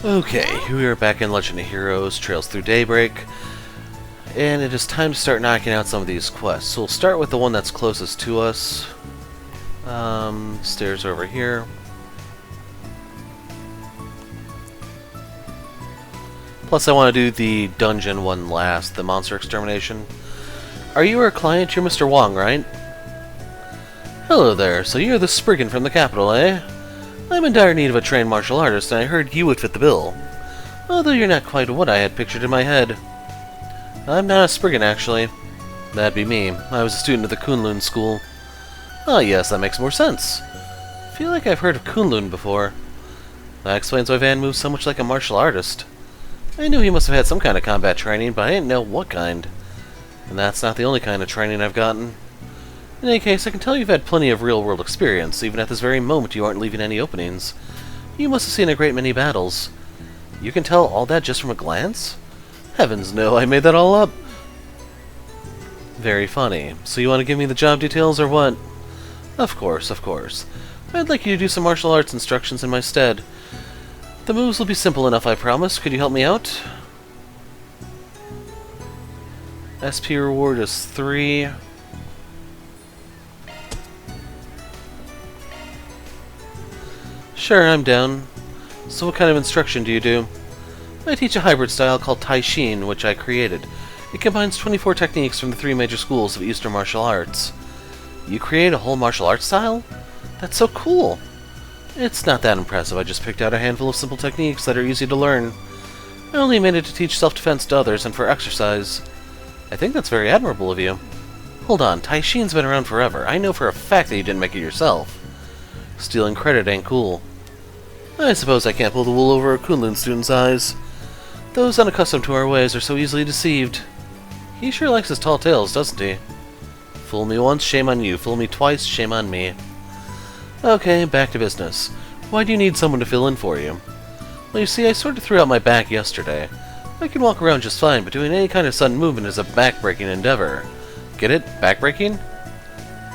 Okay, we are back in Legend of Heroes, Trails Through Daybreak, and it is time to start knocking out some of these quests. So we'll start with the one that's closest to us. Stairs over here. Plus I want to do the dungeon one last, the monster extermination. Are you our client? You're Mr. Wong, right? Hello there, so you're the Spriggan from the capital, eh? I'm in dire need of a trained martial artist, and I heard you would fit the bill. Although you're not quite what I had pictured in my head. I'm not a Spriggan, actually. That'd be me. I was a student at the Kunlun school. Ah, yes, that makes more sense. I feel like I've heard of Kunlun before. That explains why Van moves so much like a martial artist. I knew he must have had some kind of combat training, but I didn't know what kind. And that's not the only kind of training I've gotten. In any case, I can tell you've had plenty of real-world experience. Even at this very moment, you aren't leaving any openings. You must have seen a great many battles. You can tell all that just from a glance? Heavens no, I made that all up. Very funny. So you want to give me the job details, or what? Of course, of course. I'd like you to do some martial arts instructions in my stead. The moves will be simple enough, I promise. Could you help me out? SP reward is 3. Sure, I'm down. So what kind of instruction do you do? I teach a hybrid style called Taishin, which I created. It combines 24 techniques from the 3 major schools of Eastern martial arts. You create a whole martial arts style? That's so cool! It's not that impressive, I just picked out a handful of simple techniques that are easy to learn. I only made it to teach self-defense to others and for exercise. I think that's very admirable of you. Hold on, Taishin's been around forever. I know for a fact that you didn't make it yourself. Stealing credit ain't cool. I suppose I can't pull the wool over a Kunlun student's eyes. Those unaccustomed to our ways are so easily deceived. He sure likes his tall tales, doesn't he? Fool me once, shame on you. Fool me twice, shame on me. Okay, back to business. Why do you need someone to fill in for you? Well, you see, I sort of threw out my back yesterday. I can walk around just fine, but doing any kind of sudden movement is a back-breaking endeavor. Get it? Back-breaking?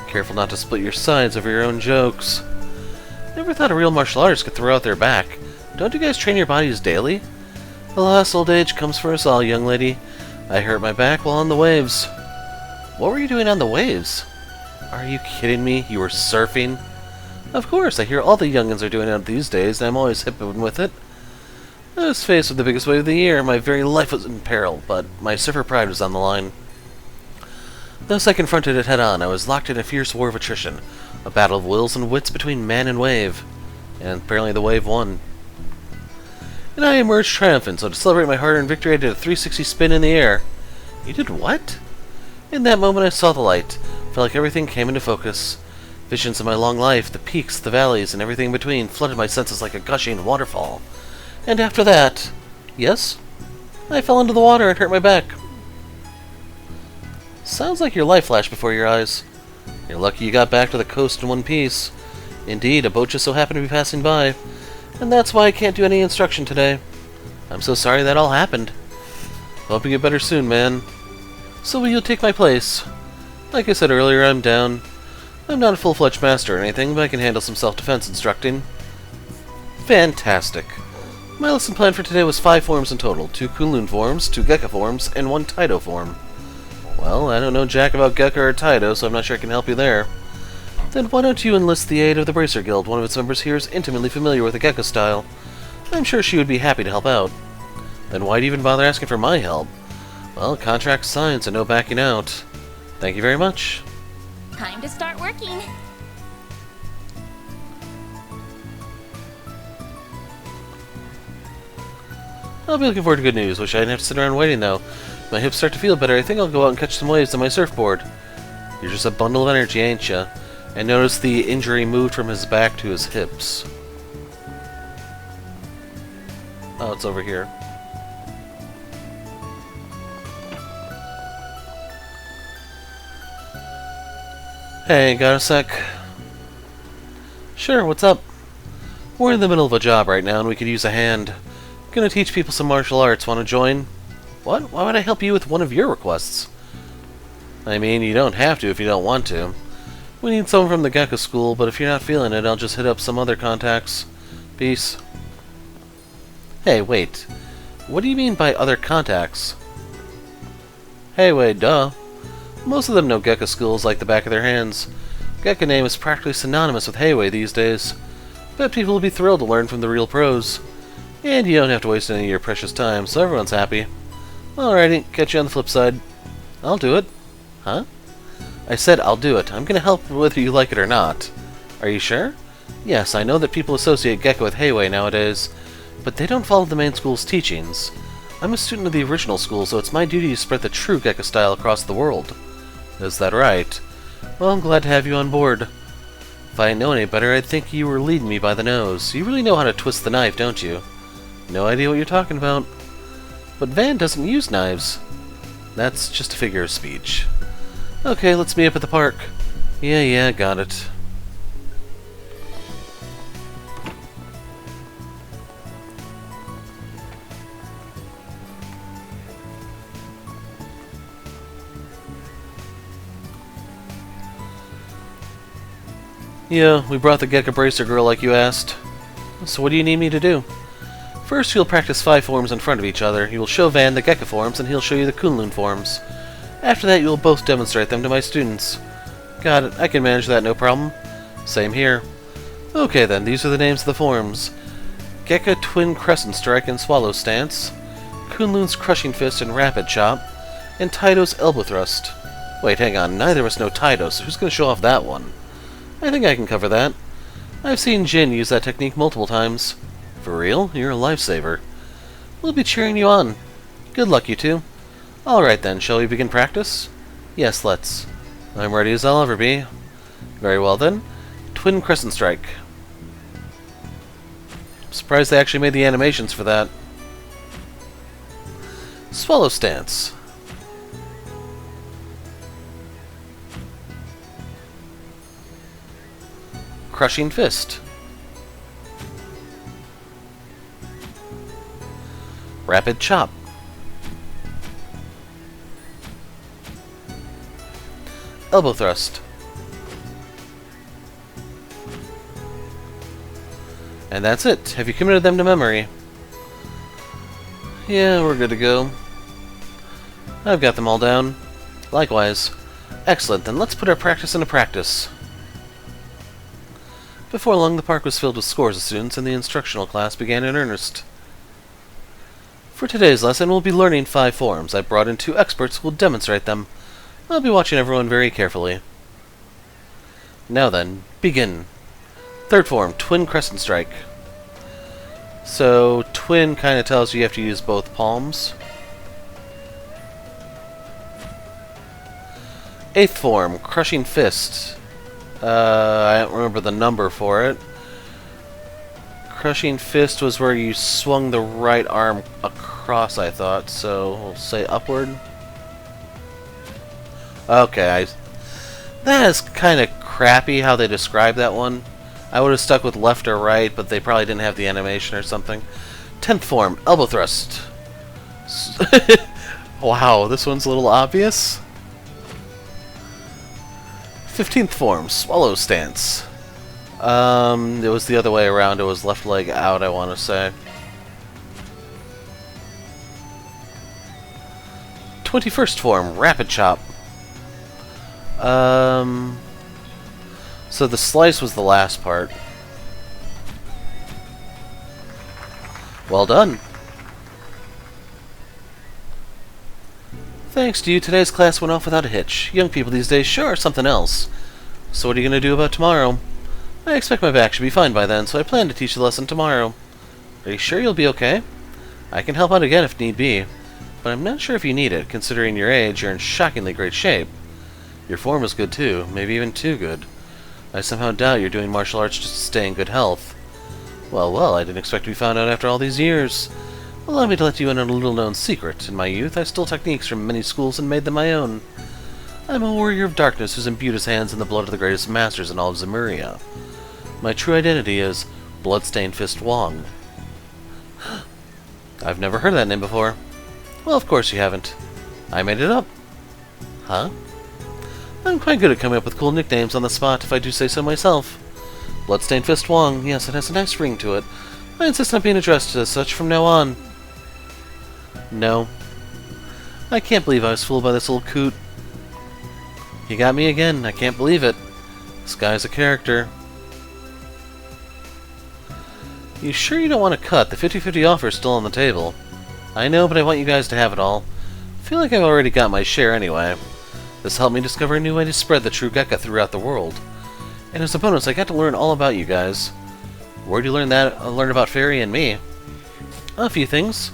Careful not to split your sides over your own jokes. Never thought a real martial artist could throw out their back. Don't you guys train your bodies daily? Alas, old age comes for us all, young lady. I hurt my back while on the waves. What were you doing on the waves? Are you kidding me? You were surfing? Of course, I hear all the youngins are doing it these days, and I'm always hip with it. I was faced with the biggest wave of the year. My very life was in peril, but my surfer pride was on the line. Thus I confronted it head-on. I was locked in a fierce war of attrition. A battle of wills and wits between man and wave. And apparently the wave won. And I emerged triumphant, so to celebrate my hard-earned victory I did a 360 spin in the air. You did what? In that moment I saw the light. Felt like everything came into focus. Visions of my long life, the peaks, the valleys, and everything in between flooded my senses like a gushing waterfall. And after that... Yes? I fell into the water and hurt my back. Sounds like your life flashed before your eyes. You're lucky you got back to the coast in one piece. Indeed, a boat just so happened to be passing by. And that's why I can't do any instruction today. I'm so sorry that all happened. Hope you get better soon, man. So will you take my place? Like I said earlier, I'm down. I'm not a full-fledged master or anything, but I can handle some self-defense instructing. Fantastic. My lesson plan for today was 5 forms in total. 2 Kunlun forms, 2 Gekka forms, and 1 Taito form. Well, I don't know jack about Gekka or Taito, so I'm not sure I can help you there. Then why don't you enlist the aid of the Bracer Guild? One of its members here is intimately familiar with the Gekka style. I'm sure she would be happy to help out. Then why'd you even bother asking for my help? Well, contract signed, so no backing out. Thank you very much. Time to start working. I'll be looking forward to good news. Wish I didn't have to sit around waiting, though. My hips start to feel better. I think I'll go out and catch some waves on my surfboard. You're just a bundle of energy, ain't ya? And notice the injury moved from his back to his hips. Oh, it's over here. Hey, got a sec? Sure, what's up? We're in the middle of a job right now and we could use a hand. Gonna teach people some martial arts. Wanna join? What? Why would I help you with one of your requests? I mean, you don't have to if you don't want to. We need someone from the Gekka school, but if you're not feeling it, I'll just hit up some other contacts. Peace. Hey, wait. What do you mean by other contacts? Heiyue, duh. Most of them know Gekka schools like the back of their hands. Gekka name is practically synonymous with Heiyue these days. Bet people will be thrilled to learn from the real pros. And you don't have to waste any of your precious time, so everyone's happy. Alrighty, catch you on the flip side. I'll do it. Huh? I said I'll do it. I'm gonna help whether you like it or not. Are you sure? Yes, I know that people associate Gekka with Heiyue nowadays, but they don't follow the main school's teachings. I'm a student of the original school, so it's my duty to spread the true Gekka style across the world. Is that right? Well, I'm glad to have you on board. If I didn't know any better, I'd think you were leading me by the nose. You really know how to twist the knife, don't you? No idea what you're talking about. But Van doesn't use knives. That's just a figure of speech. Okay, let's meet up at the park. Yeah, got it. Yeah, we brought the Gekka Bracer girl like you asked. So what do you need me to do? First, you'll practice 5 forms in front of each other. You will show Van the Gekka forms, and he'll show you the Kunlun forms. After that, you will both demonstrate them to my students. Got it. I can manage that, no problem. Same here. Okay then, these are the names of the forms. Gekka Twin Crescent Strike and Swallow Stance, Kunlun's Crushing Fist and Rapid Chop, and Taito's Elbow Thrust. Wait, hang on, neither of us know Taito, so who's going to show off that one? I think I can cover that. I've seen Jin use that technique multiple times. For real? You're a lifesaver. We'll be cheering you on. Good luck, you two. Alright then, shall we begin practice? Yes, let's. I'm ready as I'll ever be. Very well then. Twin Crescent Strike. I'm surprised they actually made the animations for that. Swallow Stance. Crushing Fist. Rapid Chop. Elbow Thrust. And that's it. Have you committed them to memory? Yeah, we're good to go. I've got them all down. Likewise. Excellent, then let's put our practice into practice. Before long, the park was filled with scores of students, and the instructional class began in earnest. For today's lesson, we'll be learning 5 forms. I brought in 2 experts who will demonstrate them. I'll be watching everyone very carefully. Now then, begin. 3rd form, Twin Crescent Strike. So, twin kind of tells you have to use both palms. 8th form, Crushing Fist. I don't remember the number for it. Crushing Fist was where you swung the right arm across, I thought, so we'll say upward. Okay, that is kind of crappy how they describe that one. I would have stuck with left or right, but they probably didn't have the animation or something. 10th form, Elbow Thrust. Wow, this one's a little obvious. 15th form, Swallow Stance. It was the other way around. It was left leg out, I want to say. 21st form, Rapid Chop. So the slice was the last part. Well done. Thanks to you, today's class went off without a hitch. Young people these days sure are something else. So what are you going to do about tomorrow? I expect my back should be fine by then, so I plan to teach the lesson tomorrow. Are you sure you'll be okay? I can help out again if need be, but I'm not sure if you need it. Considering your age, you're in shockingly great shape. Your form is good too, maybe even too good. I somehow doubt you're doing martial arts just to stay in good health. Well, I didn't expect to be found out after all these years. Allow me to let you in on a little-known secret. In my youth, I stole techniques from many schools and made them my own. I'm a warrior of darkness who's imbued his hands in the blood of the greatest masters in all of Zemuria. My true identity is Bloodstained Fist Wong. I've never heard that name before. Well, of course you haven't. I made it up. Huh? I'm quite good at coming up with cool nicknames on the spot, if I do say so myself. Bloodstained Fist Wong, yes, it has a nice ring to it. I insist on being addressed as such from now on. No. I can't believe I was fooled by this little coot. He got me again. I can't believe it. This guy's a character. You sure you don't want to cut? The 50-50 offer is still on the table. I know, but I want you guys to have it all. I feel like I've already got my share anyway. This helped me discover a new way to spread the true Gekka throughout the world. And as a bonus, I got to learn all about you guys. Where'd you learn that? Learn about Fairy and me? A few things.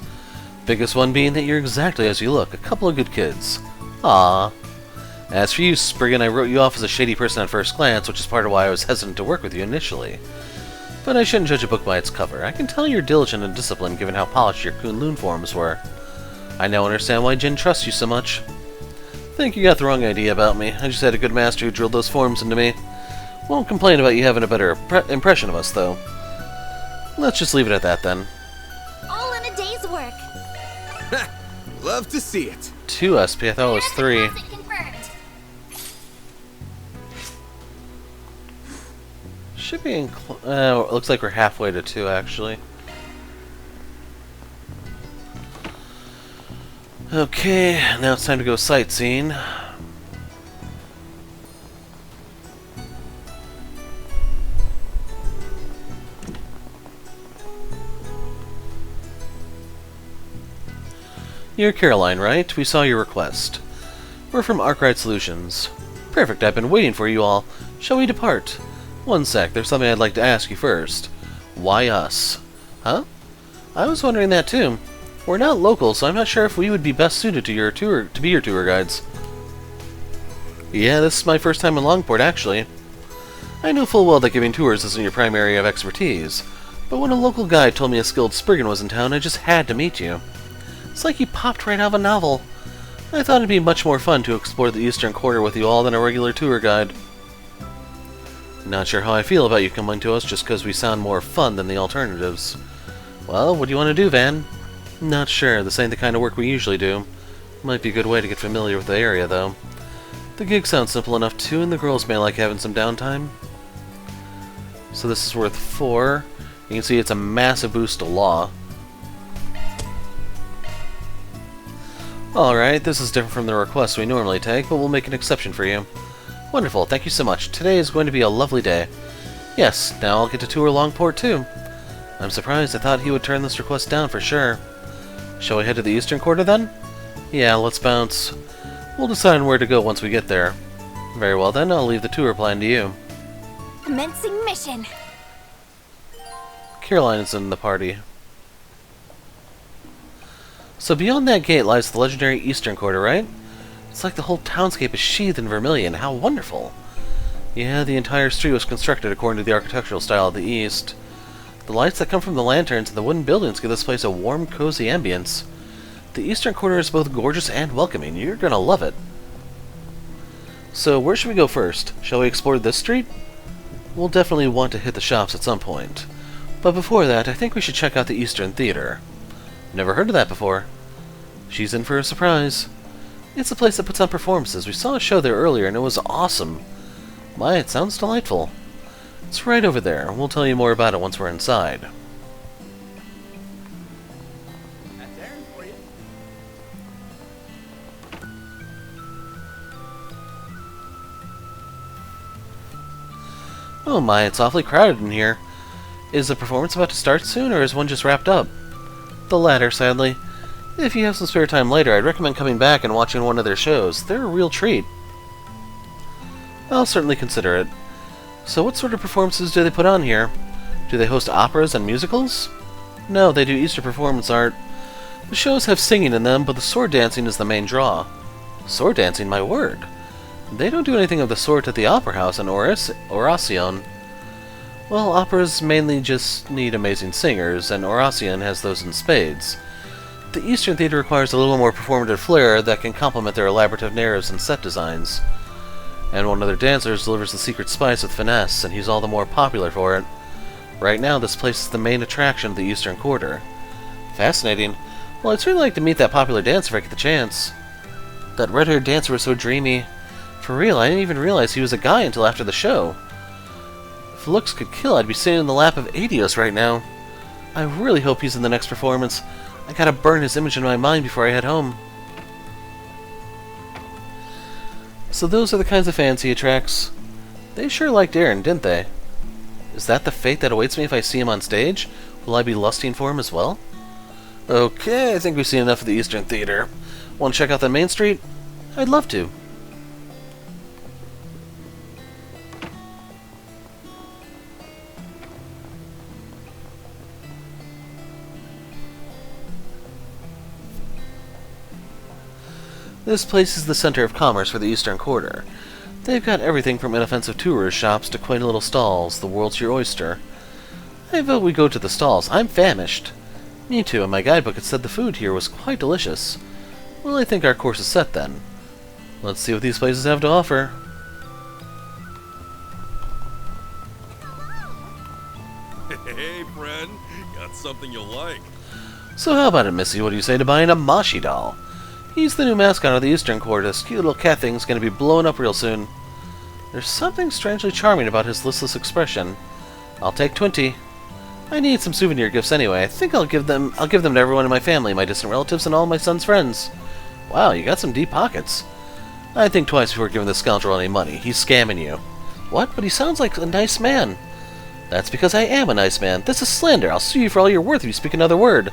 Biggest one being that you're exactly as you look. A couple of good kids. Ah. As for you, Spriggan, I wrote you off as a shady person at first glance, which is part of why I was hesitant to work with you initially. But I shouldn't judge a book by its cover. I can tell you're diligent and disciplined given how polished your Kunlun forms were. I now understand why Jin trusts you so much. I think you got the wrong idea about me. I just had a good master who drilled those forms into me. Won't complain about you having a better impression of us, though. Let's just leave it at that, then. All in a day's work. Love to see it. 2 SP, I thought it was 3. Deposit confirmed. Should be in... it looks like we're halfway to 2, actually. Okay, now it's time to go sightseeing. You're Caroline, right? We saw your request. We're from Arkwright Solutions. Perfect, I've been waiting for you all. Shall we depart? One sec, there's something I'd like to ask you first. Why us? Huh? I was wondering that too. We're not local, so I'm not sure if we would be best suited to be your tour guides. Yeah, this is my first time in Langport, actually. I know full well that giving tours isn't your primary area of expertise, but when a local guide told me a skilled Spriggan was in town, I just had to meet you. It's like you popped right out of a novel. I thought it'd be much more fun to explore the eastern quarter with you all than a regular tour guide. Not sure how I feel about you coming to us just because we sound more fun than the alternatives. Well, what do you want to do, Van? Not sure. This ain't the kind of work we usually do. Might be a good way to get familiar with the area, though. The gig sounds simple enough, too, and the girls may like having some downtime. So this is worth 4. You can see it's a massive boost to law. Alright, this is different from the requests we normally take, but we'll make an exception for you. Wonderful, thank you so much. Today is going to be a lovely day. Yes, now I'll get to tour Langport too. I'm surprised. I thought he would turn this request down for sure. Shall we head to the eastern quarter then? Yeah, let's bounce. We'll decide on where to go once we get there. Very well then, I'll leave the tour plan to you. Commencing mission. Caroline is in the party. So beyond that gate lies the legendary eastern quarter, right? It's like the whole townscape is sheathed in vermilion. How wonderful! Yeah, the entire street was constructed according to the architectural style of the East. The lights that come from the lanterns and the wooden buildings give this place a warm, cozy ambience. The eastern quarter is both gorgeous and welcoming. You're gonna love it. So, where should we go first? Shall we explore this street? We'll definitely want to hit the shops at some point. But before that, I think we should check out the Eastern Theater. Never heard of that before. She's in for a surprise. It's a place that puts on performances. We saw a show there earlier and it was awesome. My, it sounds delightful. It's right over there. We'll tell you more about it once we're inside. That's Aaron for you. Oh my, it's awfully crowded in here. Is the performance about to start soon, or is one just wrapped up? The latter, sadly. If you have some spare time later, I'd recommend coming back and watching one of their shows. They're a real treat. I'll certainly consider it. So what sort of performances do they put on here? Do they host operas and musicals? No, they do Easter performance art. The shows have singing in them, but the sword dancing is the main draw. Sword dancing, my word. They don't do anything of the sort at the Opera House in Oracion. Well, operas mainly just need amazing singers, and Oracion has those in spades. The Eastern Theater requires a little more performative flair that can complement their elaborative narratives and set designs. And one of their dancers delivers the secret spice with finesse, and he's all the more popular for it. Right now, this place is the main attraction of the Eastern Quarter. Fascinating. Well, I'd certainly like to meet that popular dancer if I get the chance. That red-haired dancer was so dreamy. For real, I didn't even realize he was a guy until after the show. If looks could kill, I'd be sitting in the lap of Adios right now. I really hope he's in the next performance. I gotta burn his image in my mind before I head home. So those are the kinds of fans he attracts. They sure liked Aaron, didn't they? Is that the fate that awaits me if I see him on stage? Will I be lusting for him as well? Okay, I think we've seen enough of the Eastern Theater. Want to check out the Main Street? I'd love to. This place is the center of commerce for the Eastern Quarter. They've got everything from inoffensive tourist shops to quaint little stalls. The world's your oyster. I vote we go to the stalls. I'm famished. Me too, and my guidebook had said the food here was quite delicious. Well, I think our course is set then. Let's see what these places have to offer. Hey, friend. Got something you'll like. So how about it, Missy? What do you say to buying a Mashi doll? He's the new mascot of the Eastern Quarter. This cute little cat thing's gonna be blowing up real soon. There's something strangely charming about his listless expression. I'll take 20. I need some souvenir gifts anyway. I think I'll give them to everyone in my family, my distant relatives, and all my son's friends. Wow, you got some deep pockets. I'd think twice before giving this scoundrel any money. He's scamming you. What? But he sounds like a nice man. That's because I am a nice man. This is slander. I'll sue you for all you're worth if you speak another word.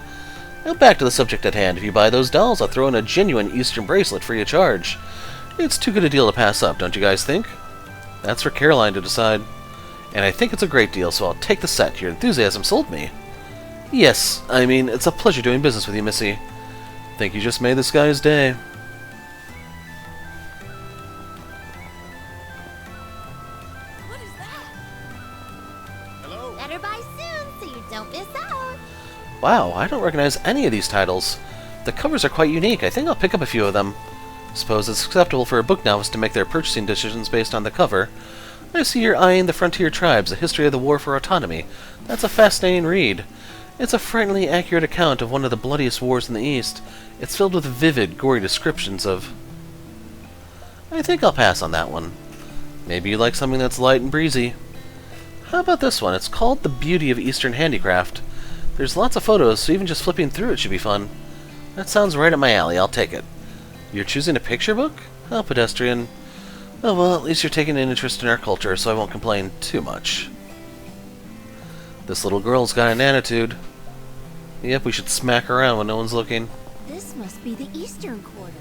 Now back to the subject at hand. If you buy those dolls, I'll throw in a genuine Eastern bracelet free of charge. It's too good a deal to pass up, don't you guys think? That's for Caroline to decide. And I think it's a great deal, so I'll take the set. Your enthusiasm sold me. Yes, I mean, it's a pleasure doing business with you, Missy. Think you just made this guy's day. What is that? Hello? Better buy soon so you don't miss out. Wow, I don't recognize any of these titles. The covers are quite unique. I think I'll pick up a few of them. Suppose it's acceptable for a book novice to make their purchasing decisions based on the cover. I see you're eyeing The Frontier Tribes, A History of the War for Autonomy. That's a fascinating read. It's a frighteningly accurate account of one of the bloodiest wars in the East. It's filled with vivid, gory descriptions of... I think I'll pass on that one. Maybe you like something that's light and breezy. How about this one? It's called The Beauty of Eastern Handicraft. There's lots of photos, so even just flipping through it should be fun. That sounds right up my alley. I'll take it. You're choosing a picture book? How pedestrian. Oh well, at least you're taking an interest in our culture, so I won't complain too much. This little girl's got an attitude. Yep, we should smack her around when no one's looking. This must be the Eastern Quarter.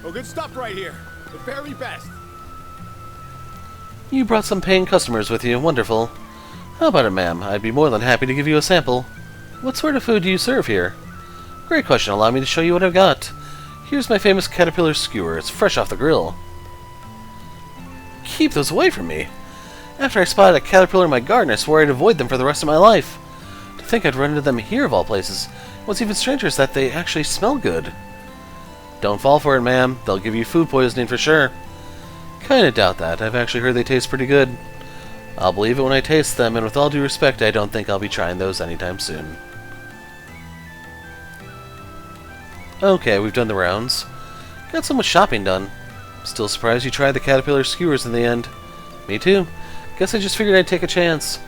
Oh, good stuff right here. The very best. You brought some paying customers with you. Wonderful. How about it, ma'am? I'd be more than happy to give you a sample. What sort of food do you serve here? Great question. Allow me to show you what I've got. Here's my famous caterpillar skewer. It's fresh off the grill. Keep those away from me. After I spotted a caterpillar in my garden, I swore I'd avoid them for the rest of my life. To think I'd run into them here of all places. What's even stranger is that they actually smell good. Don't fall for it, ma'am. They'll give you food poisoning for sure. Kinda doubt that. I've actually heard they taste pretty good. I'll believe it when I taste them, and with all due respect, I don't think I'll be trying those anytime soon. Okay, we've done the rounds. Got so much shopping done. Still surprised you tried the caterpillar skewers in the end. Me too. Guess I just figured I'd take a chance.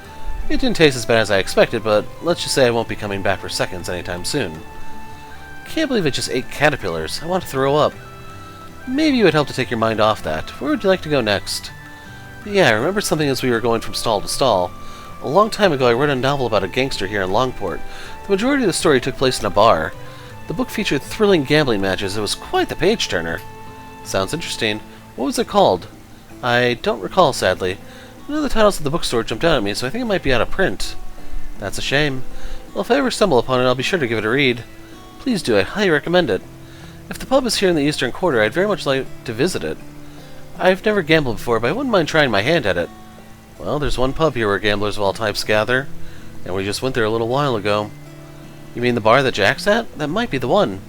It didn't taste as bad as I expected, but let's just say I won't be coming back for seconds anytime soon. Can't believe I just ate caterpillars. I want to throw up. Maybe it would help to take your mind off that. Where would you like to go next? Yeah, I remembered something as we were going from stall to stall. A long time ago I read a novel about a gangster here in Langport. The majority of the story took place in a bar. The book featured thrilling gambling matches. It was quite the page-turner. Sounds interesting. What was it called? I don't recall, sadly. None of the titles at the bookstore jumped out at me, so I think it might be out of print. That's a shame. Well, if I ever stumble upon it, I'll be sure to give it a read. Please do. I highly recommend it. If the pub is here in the Eastern Quarter, I'd very much like to visit it. I've never gambled before, but I wouldn't mind trying my hand at it. Well, there's one pub here where gamblers of all types gather, and we just went there a little while ago. You mean the bar that Jack's at? That might be the one.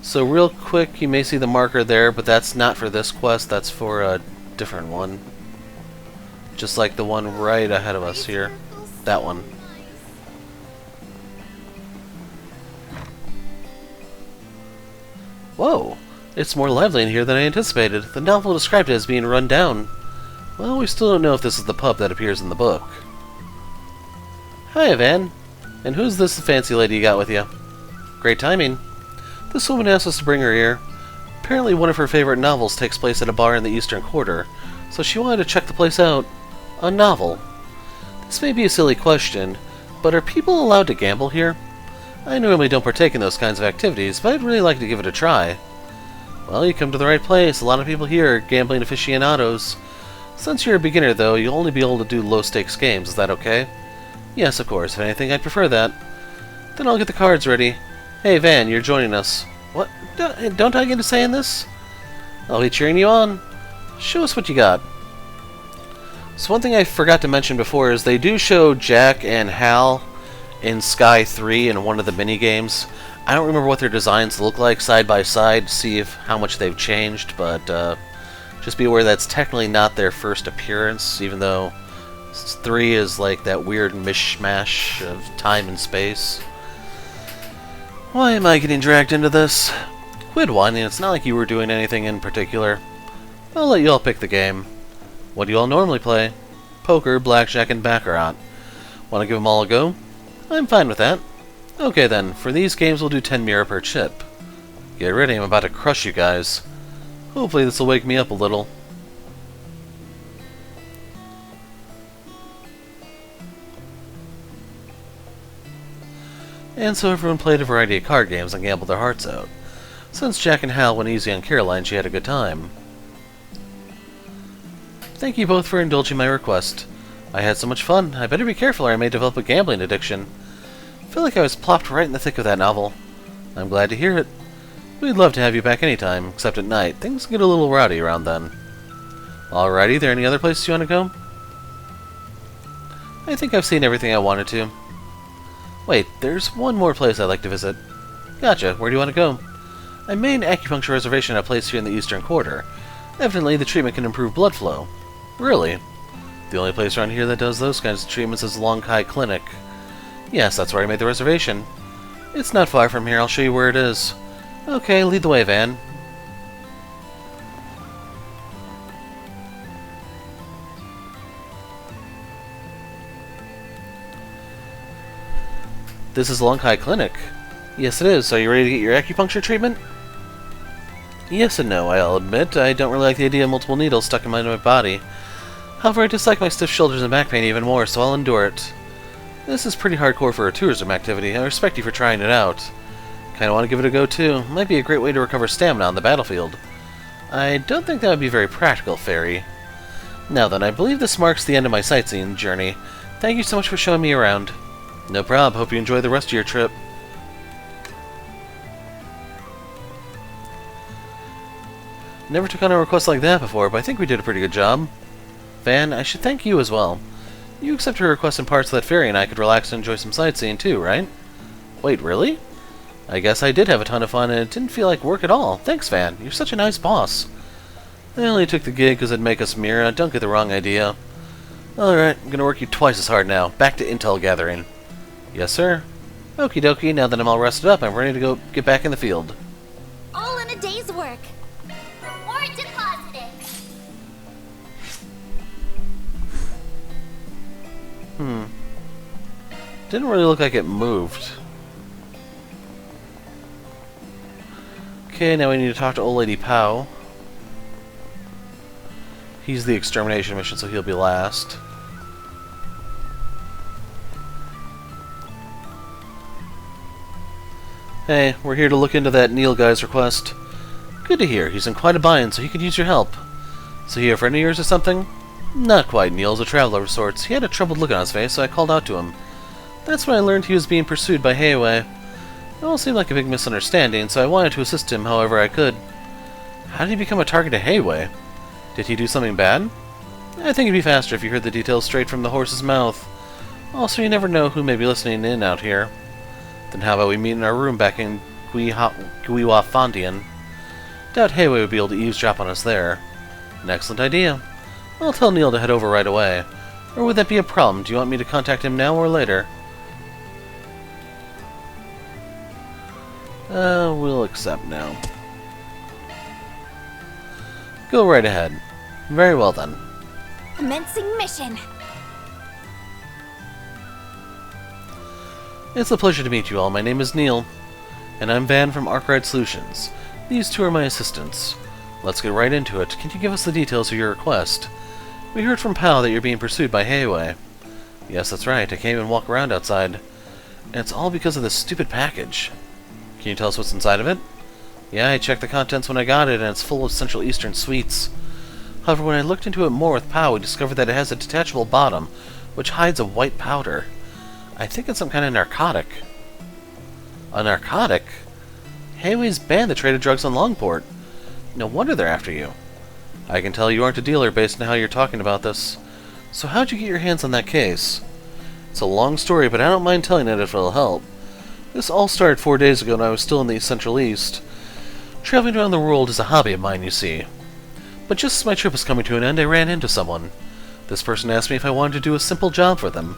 So real quick, you may see the marker there, but that's not for this quest, that's for a different one. Just like the one right ahead of us here. That one. Whoa! It's more lively in here than I anticipated. The novel described it as being run down. Well, we still don't know if this is the pub that appears in the book. Hi, Van. And who's this fancy lady you got with you? Great timing. This woman asked us to bring her here. Apparently one of her favorite novels takes place at a bar in the Eastern Quarter, so she wanted to check the place out. A novel. This may be a silly question, but are people allowed to gamble here? I normally don't partake in those kinds of activities, but I'd really like to give it a try. Well, you come to the right place. A lot of people here are gambling aficionados. Since you're a beginner, though, you'll only be able to do low-stakes games. Is that okay? Yes, of course. If anything, I'd prefer that. Then I'll get the cards ready. Hey, Van, you're joining us. What? Don't I get to say in this? I'll be cheering you on. Show us what you got. So one thing I forgot to mention before is they do show Jack and Hal in Sky 3 in one of the mini-games. I don't remember what their designs look like side by side to see how much they've changed, but just be aware that's technically not their first appearance, even though 3 is like that weird mishmash of time and space. Why am I getting dragged into this? Quit whining, it's not like you were doing anything in particular. I'll let you all pick the game. What do you all normally play? Poker, blackjack, and baccarat. Want to give them all a go? I'm fine with that. Okay then, for these games we'll do 10 mira per chip. Get ready, I'm about to crush you guys. Hopefully this will wake me up a little. And so everyone played a variety of card games and gambled their hearts out. Since Jack and Hal went easy on Caroline, she had a good time. Thank you both for indulging my request. I had so much fun. I better be careful or I may develop a gambling addiction. I feel like I was plopped right in the thick of that novel. I'm glad to hear it. We'd love to have you back anytime, except at night. Things get a little rowdy around then. Alrighty, there any other places you want to go? I think I've seen everything I wanted to. Wait, there's one more place I'd like to visit. Gotcha, where do you want to go? I made an acupuncture reservation at a place here in the Eastern Quarter. Evidently, the treatment can improve blood flow. Really? The only place around here that does those kinds of treatments is Langport Clinic. Yes, that's where I made the reservation. It's not far from here, I'll show you where it is. Okay, lead the way, Van. This is Langport Clinic. Yes, it is. Are you ready to get your acupuncture treatment? Yes and no, I'll admit. I don't really like the idea of multiple needles stuck in my body. However, I dislike my stiff shoulders and back pain even more, so I'll endure it. This is pretty hardcore for a tourism activity. I respect you for trying it out. Kinda want to give it a go too. Might be a great way to recover stamina on the battlefield. I don't think that would be very practical, Fairy. Now then, I believe this marks the end of my sightseeing journey. Thank you so much for showing me around. No prob. Hope you enjoy the rest of your trip. Never took on a request like that before, but I think we did a pretty good job. Van, I should thank you as well. You accepted her request in part so that Fairy and I could relax and enjoy some sightseeing too, right? Wait, really? I guess I did have a ton of fun and it didn't feel like work at all. Thanks, Van. You're such a nice boss. I only took the gig because it'd make us Mira. Don't get the wrong idea. Alright, I'm gonna work you twice as hard now. Back to intel gathering. Yes, sir. Okie dokie, now that I'm all rested up, I'm ready to go get back in the field. All in a day's work. Reward deposited. Didn't really look like it moved. Okay, now we need to talk to Old Lady Pow. He's the extermination mission, so he'll be last. Hey, we're here to look into that Neil guy's request. Good to hear. He's in quite a bind, so he could use your help. So he a friend of yours or something? Not quite. Neil's a traveler of sorts. He had a troubled look on his face, so I called out to him. That's when I learned he was being pursued by Heiyue. It all seemed like a big misunderstanding, so I wanted to assist him however I could. How did he become a target to Heiyue? Did he do something bad? I think it'd be faster if you heard the details straight from the horse's mouth. Also, you never know who may be listening in out here. Then how about we meet in our room back in Guiwa Fondian? Doubt Heiyue would be able to eavesdrop on us there. An excellent idea. I'll tell Neil to head over right away. Or would that be a problem? Do you want me to contact him now or later? We'll accept now. Go right ahead. Very well then. Commencing mission. It's a pleasure to meet you all. My name is Neil, and I'm Van from Arkwright Solutions. These two are my assistants. Let's get right into it. Can you give us the details of your request? We heard from Pal that you're being pursued by Heiyue. Yes, that's right. I can't even walk around outside. And it's all because of this stupid package. Can you tell us what's inside of it? Yeah, I checked the contents when I got it, and it's full of Central Eastern sweets. However, when I looked into it more with Pal, we discovered that it has a detachable bottom, which hides a white powder. I think it's some kind of narcotic. A narcotic? Heiyue's banned the trade of drugs on Langport. No wonder they're after you. I can tell you aren't a dealer based on how you're talking about this. So how'd you get your hands on that case? It's a long story, but I don't mind telling it if it'll help. This all started 4 days ago when I was still in the Central East. Traveling around the world is a hobby of mine, you see. But just as my trip was coming to an end, I ran into someone. This person asked me if I wanted to do a simple job for them,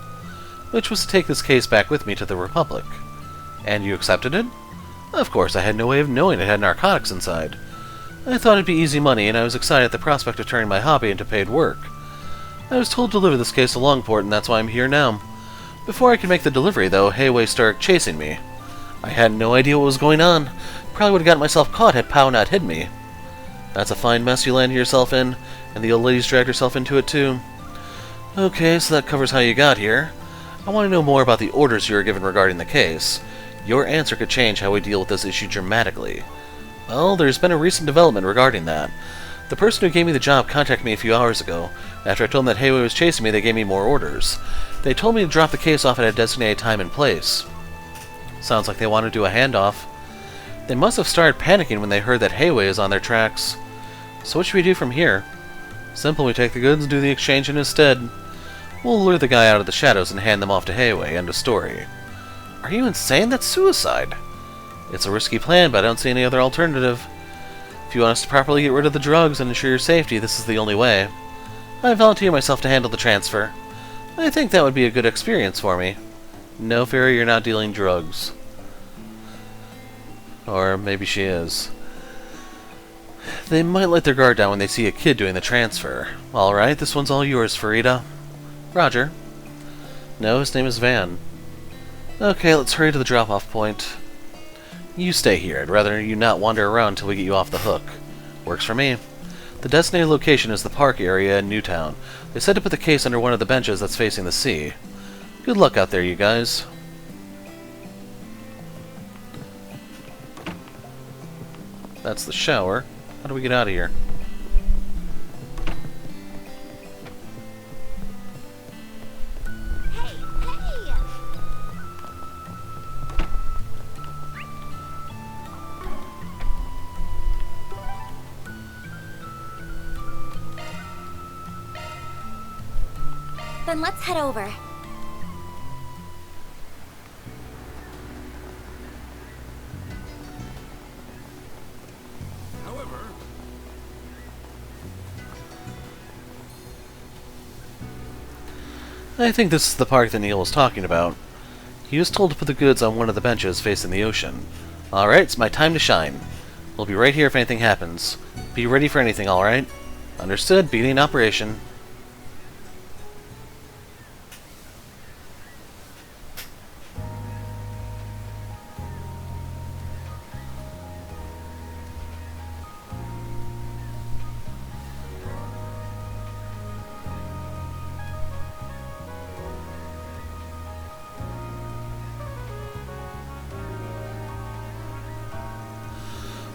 which was to take this case back with me to the Republic. And you accepted it? Of course, I had no way of knowing it had narcotics inside. I thought it'd be easy money, and I was excited at the prospect of turning my hobby into paid work. I was told to deliver this case to Langport, and that's why I'm here now. Before I could make the delivery, though, Heiyue started chasing me. I had no idea what was going on. Probably would have gotten myself caught had Pao not hid me. That's a fine mess you landed yourself in, and the old lady's dragged herself into it too. Okay, so that covers how you got here. I want to know more about the orders you were given regarding the case. Your answer could change how we deal with this issue dramatically. Well, there's been a recent development regarding that. The person who gave me the job contacted me a few hours ago. After I told them that Heiyue was chasing me, they gave me more orders. They told me to drop the case off at a designated time and place. Sounds like they want to do a handoff. They must have started panicking when they heard that Heiyue is on their tracks. So what should we do from here? Simple, we take the goods and do the exchange in his stead. We'll lure the guy out of the shadows and hand them off to Heiyue. End of story. Are you insane? That's suicide. It's a risky plan, but I don't see any other alternative. If you want us to properly get rid of the drugs and ensure your safety, this is the only way. I volunteer myself to handle the transfer. I think that would be a good experience for me. No, Fairy, you're not dealing drugs. Or maybe she is. They might let their guard down when they see a kid doing the transfer. Alright, this one's all yours, Farida. Roger. No, his name is Van. Okay, let's hurry to the drop-off point. You stay here. I'd rather you not wander around until we get you off the hook. Works for me. The designated location is the park area in Newtown. They said to put the case under one of the benches that's facing the sea. Good luck out there, you guys. That's the shower. How do we get out of here? Then let's head over. However, I think this is the park that Neil was talking about. He was told to put the goods on one of the benches facing the ocean. Alright, it's my time to shine. We'll be right here if anything happens. Be ready for anything, alright? Understood. Beginning operation.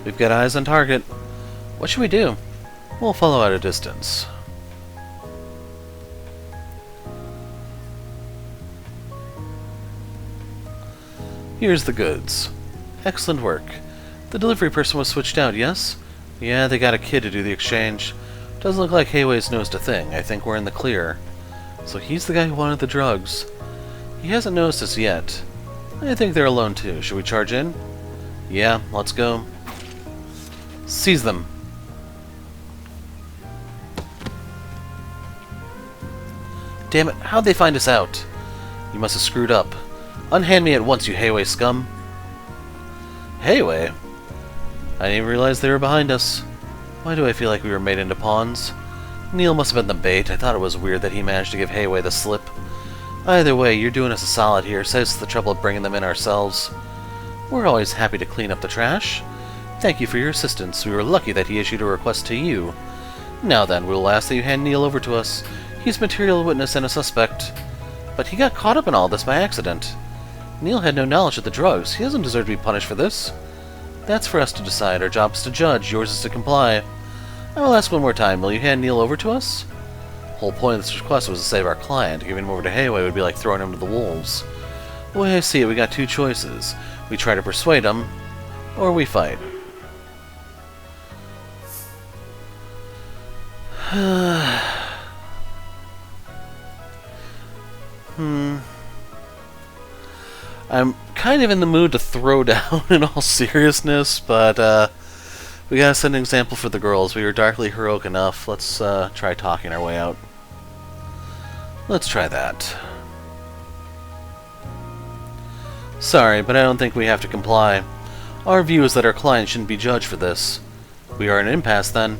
We've got eyes on target. What should we do? We'll follow at a distance. Here's the goods. Excellent work. The delivery person was switched out, yes? Yeah, they got a kid to do the exchange. Doesn't look like Heiyue's noticed a thing. I think we're in the clear. So he's the guy who wanted the drugs. He hasn't noticed us yet. I think they're alone too. Should we charge in? Yeah, let's go. Seize them. Damn it, how'd they find us out? You must have screwed up. Unhand me at once, you Heiyue scum. Heiyue? I didn't even realize they were behind us. Why do I feel like we were made into pawns? Neil must have been the bait. I thought it was weird that he managed to give Heiyue the slip. Either way, you're doing us a solid here. Saves us the trouble of bringing them in ourselves. We're always happy to clean up the trash. Thank you for your assistance. We were lucky that he issued a request to you. Now then, we'll ask that you hand Neil over to us. He's a material witness and a suspect. But he got caught up in all this by accident. Neil had no knowledge of the drugs. He doesn't deserve to be punished for this. That's for us to decide. Our job is to judge. Yours is to comply. I will ask one more time. Will you hand Neil over to us? The whole point of this request was to save our client. Giving him over to Heiyue would be like throwing him to the wolves. The way I see it, we got two choices. We try to persuade him, or we fight. I'm kind of in the mood to throw down in all seriousness, but we gotta set an example for the girls. We were darkly heroic enough. Let's try talking our way out. Let's try that. Sorry, but I don't think we have to comply. Our view is that our client shouldn't be judged for this. We are in an impasse then.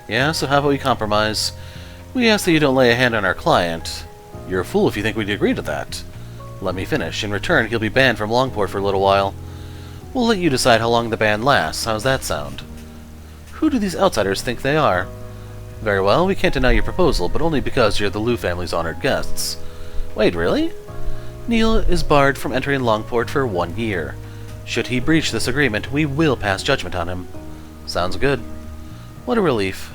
Yeah, so how about we compromise? We ask that you don't lay a hand on our client. You're a fool if you think we'd agree to that. Let me finish. In return, he'll be banned from Langport for a little while. We'll let you decide how long the ban lasts. How's that sound? Who do these outsiders think they are? Very well, we can't deny your proposal, but only because you're the Liu family's honored guests. Wait, really? Neil is barred from entering Langport for 1 year. Should he breach this agreement, we will pass judgment on him. Sounds good. What a relief.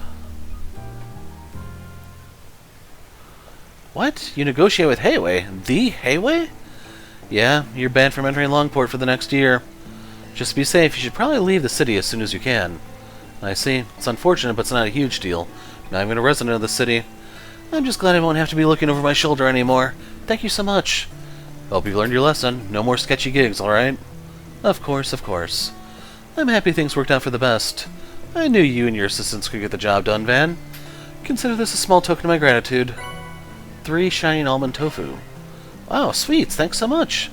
What? You negotiate with Heiyue? The Heiyue? Yeah, you're banned from entering Langport for the next year. Just to be safe, you should probably leave the city as soon as you can. I see. It's unfortunate, but it's not a huge deal. Now I'm a resident of the city. I'm just glad I won't have to be looking over my shoulder anymore. Thank you so much. Hope you learned your lesson. No more sketchy gigs, alright? Of course, of course. I'm happy things worked out for the best. I knew you and your assistants could get the job done, Van. Consider this a small token of my gratitude. 3 shining almond tofu. Wow, sweets, thanks so much.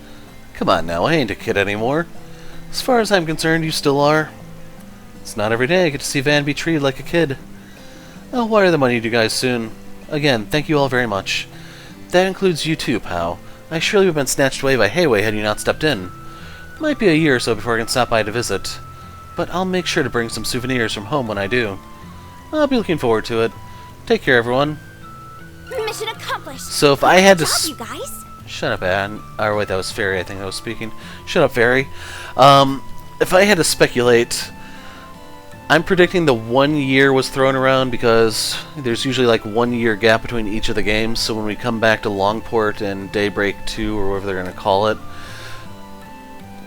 Come on now, I ain't a kid anymore. As far as I'm concerned, you still are. It's not every day I get to see Van be treated like a kid. I'll wire the money to you guys soon. Again, thank you all very much. That includes you too, pal. I surely would have been snatched away by Heiyue had you not stepped in. Might be a year or so before I can stop by to visit. But I'll make sure to bring some souvenirs from home when I do. I'll be looking forward to it. Take care, everyone. Mission accomplished. So if I had to... Good job, you guys. Shut up, Anne. Or wait, that was Fairy, I think I was speaking. Shut up, Fairy. If I had to speculate, I'm predicting the 1 year was thrown around because there's usually like 1 year gap between each of the games, so when we come back to Langport and Daybreak 2, or whatever they're going to call it,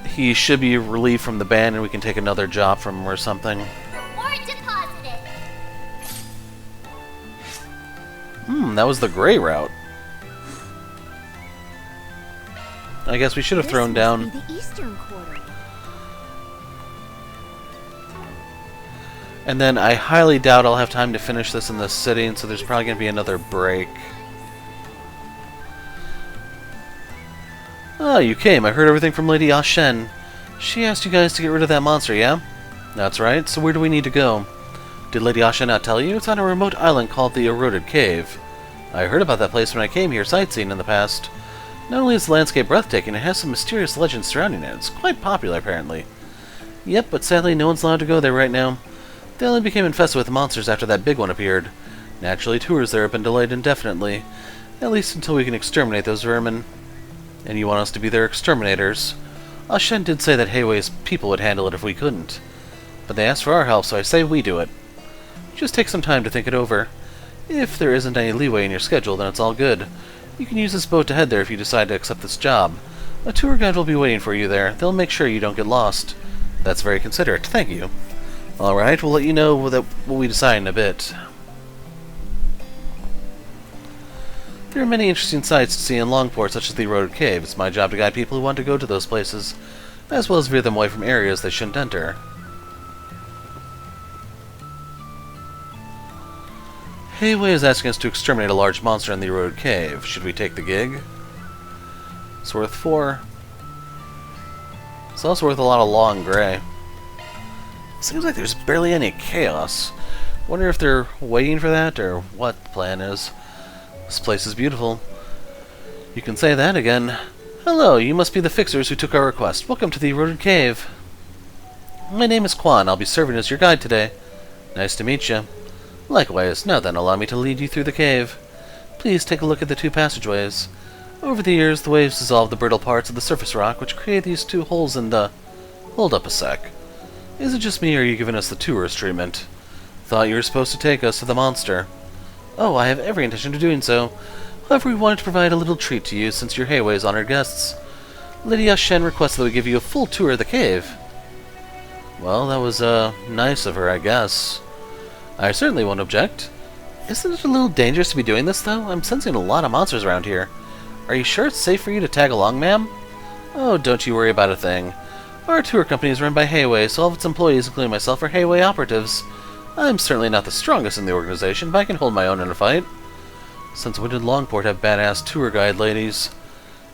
he should be relieved from the ban and we can take another job from him or something. Reward deposited. That was the gray route. I guess we should have thrown down... The eastern quarter. And then I highly doubt I'll have time to finish this in the city, and so there's probably going to be another break. Ah, you came. I heard everything from Lady Ashen. She asked you guys to get rid of that monster, yeah? That's right. So where do we need to go? Did Lady Ashen not tell you? It's on a remote island called the Eroded Cave. I heard about that place when I came here sightseeing in the past. Not only is the landscape breathtaking, it has some mysterious legends surrounding it. It's quite popular, apparently. Yep, but sadly no one's allowed to go there right now. The island became infested with monsters after that big one appeared. Naturally, tours there have been delayed indefinitely. At least until we can exterminate those vermin. And you want us to be their exterminators. Ashen did say that Heiyue's people would handle it if we couldn't. But they asked for our help, so I say we do it. Just take some time to think it over. If there isn't any leeway in your schedule, then it's all good. You can use this boat to head there if you decide to accept this job. A tour guide will be waiting for you there. They'll make sure you don't get lost. That's very considerate. Thank you. Alright, we'll let you know what we decide in a bit. There are many interesting sights to see in Langport, such as the Eroded Cave. It's my job to guide people who want to go to those places, as well as veer them away from areas they shouldn't enter. Heiyue is asking us to exterminate a large monster in the Eroded Cave. Should we take the gig? It's worth 4. It's also worth a lot of long gray. Seems like there's barely any chaos. Wonder if they're waiting for that, or what the plan is. This place is beautiful. You can say that again. Hello, you must be the fixers who took our request. Welcome to the Eroded Cave. My name is Quan. I'll be serving as your guide today. Nice to meet you. Likewise. Now then, allow me to lead you through the cave. Please take a look at the two passageways. Over the years, the waves dissolved the brittle parts of the surface rock, which create these two holes in the... Hold up a sec. Is it just me, or are you giving us the tourist treatment? Thought you were supposed to take us to the monster. Oh, I have every intention of doing so. However, we wanted to provide a little treat to you, since you're Heiyue's honored guests. Lydia Shen requested that we give you a full tour of the cave. Well, that was, nice of her, I guess. I certainly won't object. Isn't it a little dangerous to be doing this, though? I'm sensing a lot of monsters around here. Are you sure it's safe for you to tag along, ma'am? Oh, don't you worry about a thing. Our tour company is run by Heiyue, so all of its employees, including myself, are Heiyue operatives. I'm certainly not the strongest in the organization, but I can hold my own in a fight. Since when did Langport have badass tour guide ladies?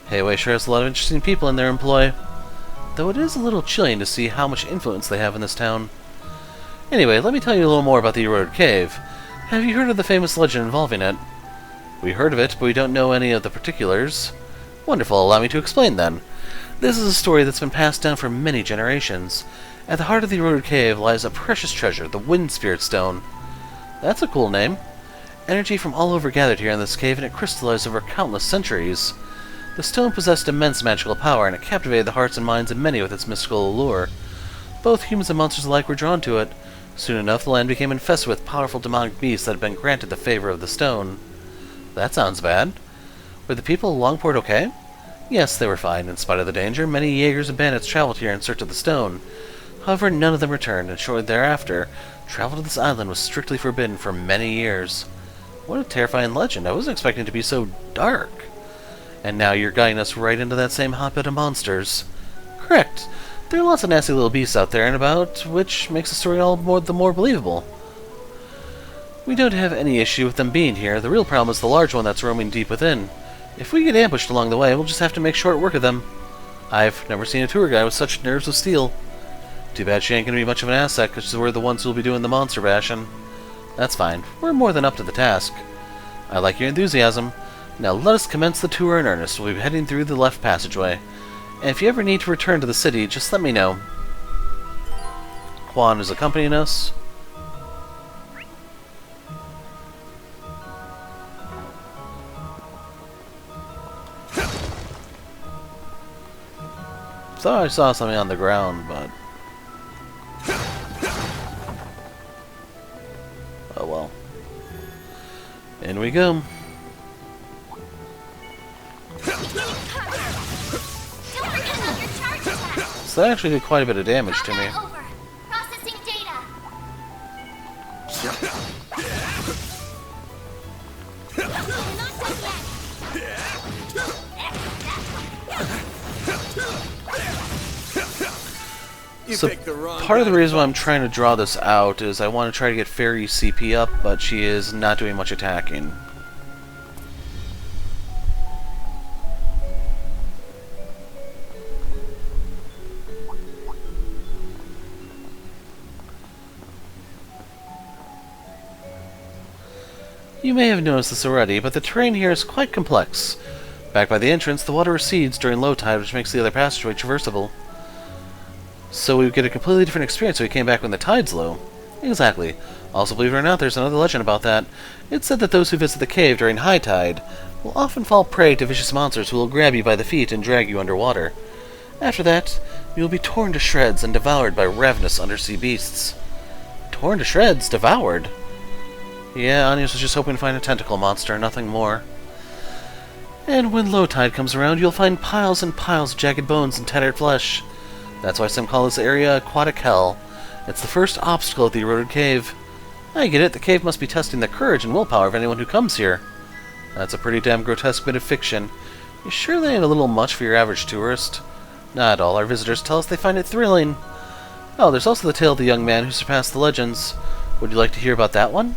Heiyue sure has a lot of interesting people in their employ. Though it is a little chilling to see how much influence they have in this town. Anyway, let me tell you a little more about the Eroded Cave. Have you heard of the famous legend involving it? We heard of it, but we don't know any of the particulars. Wonderful, allow me to explain then. This is a story that's been passed down for many generations. At the heart of the Eroded Cave lies a precious treasure, the Wind Spirit Stone. That's a cool name. Energy from all over gathered here in this cave, and it crystallized over countless centuries. The stone possessed immense magical power, and it captivated the hearts and minds of many with its mystical allure. Both humans and monsters alike were drawn to it. Soon enough, the land became infested with powerful demonic beasts that had been granted the favor of the stone. That sounds bad. Were the people of Langport okay? Yes, they were fine. In spite of the danger, many Jaegers and bandits traveled here in search of the stone. However, none of them returned, and shortly thereafter, travel to this island was strictly forbidden for many years. What a terrifying legend. I wasn't expecting it to be so dark. And now you're guiding us right into that same hotbed of monsters. Correct. There are lots of nasty little beasts out there and about, which makes the story all the more believable. We don't have any issue with them being here. The real problem is the large one that's roaming deep within. If we get ambushed along the way, we'll just have to make short work of them. I've never seen a tour guide with such nerves of steel. Too bad she ain't gonna be much of an asset, because we're the ones who'll be doing the monster bashing. That's fine. We're more than up to the task. I like your enthusiasm. Now let us commence the tour in earnest. We'll be heading through the left passageway. And if you ever need to return to the city, just let me know. Quan is accompanying us. Thought I saw something on the ground, but... oh well. In we go. So that actually did quite a bit of damage to me. Processing data. You're not done yet. So part of the reason why I'm trying to draw this out is I want to try to get Fairy CP up, but she is not doing much attacking. You may have noticed this already, but the terrain here is quite complex. Back by the entrance, the water recedes during low tide, which makes the other passageway traversable. So we would get a completely different experience if we came back when the tide's low. Exactly. Also, believe it or not, there's another legend about that. It's said that those who visit the cave during high tide will often fall prey to vicious monsters who will grab you by the feet and drag you underwater. After that, you will be torn to shreds and devoured by ravenous undersea beasts. Torn to shreds? Devoured? Yeah, Anius was just hoping to find a tentacle monster, nothing more. And when low tide comes around, you'll find piles and piles of jagged bones and tattered flesh. That's why some call this area Aquatic Hell. It's the first obstacle at the Eroded Cave. I get it, the cave must be testing the courage and willpower of anyone who comes here. That's a pretty damn grotesque bit of fiction. You sure they ain't a little much for your average tourist? Not at all. Our visitors tell us they find it thrilling. Oh, there's also the tale of the young man who surpassed the legends. Would you like to hear about that one?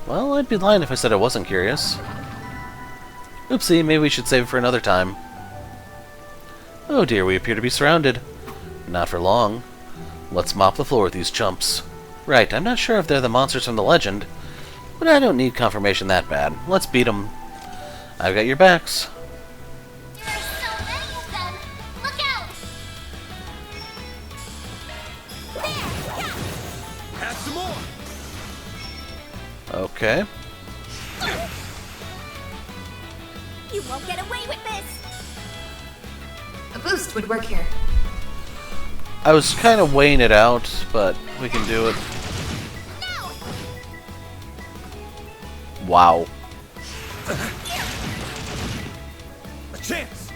Well, I'd be lying if I said I wasn't curious. Oopsie, maybe we should save it for another time. Oh dear, we appear to be surrounded. Not for long. Let's mop the floor with these chumps. Right, I'm not sure if they're the monsters from the legend, but I don't need confirmation that bad. Let's beat them. I've got your backs. There are so many of them. Look out! There! Yeah. Have some more. Okay. You won't get away with this! A boost would work here. I was kind of weighing it out, but we can do it. No! Wow. A chance.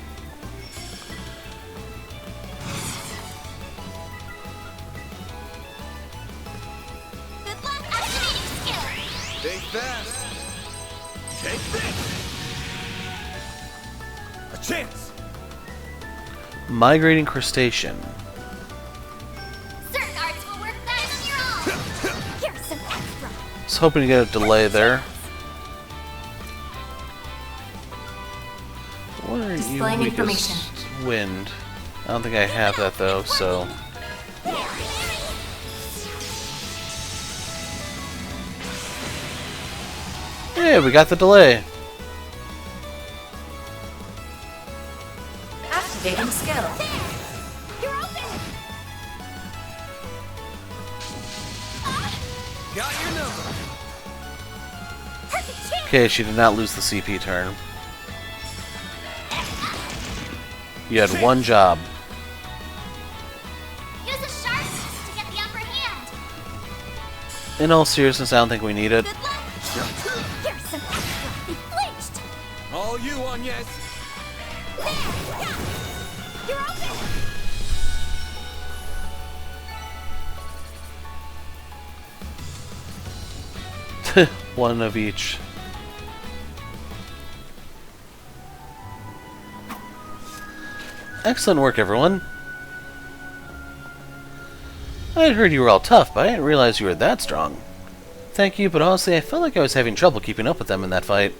Good luck activating skill! Think fast. Take this. A chance. Migrating crustacean. Certain arts will work better than your own! Here's some extra! I was hoping to get a delay there. What are you Displaying weakest? information. Wind. I don't think I have that though, so... Yeah, we got the delay. Activating skill. You're open! Got your number. Perfect chance! Okay, she did not lose the CP turn. You had one job. Use a sharpness to get the upper hand! In all seriousness, I don't think we need it. Good luck! Here's some extra! He flinched! All you on yes. There! Yeah. You're open! One of each. Excellent work, everyone. I had heard you were all tough, but I didn't realize you were that strong. Thank you, but honestly, I felt like I was having trouble keeping up with them in that fight.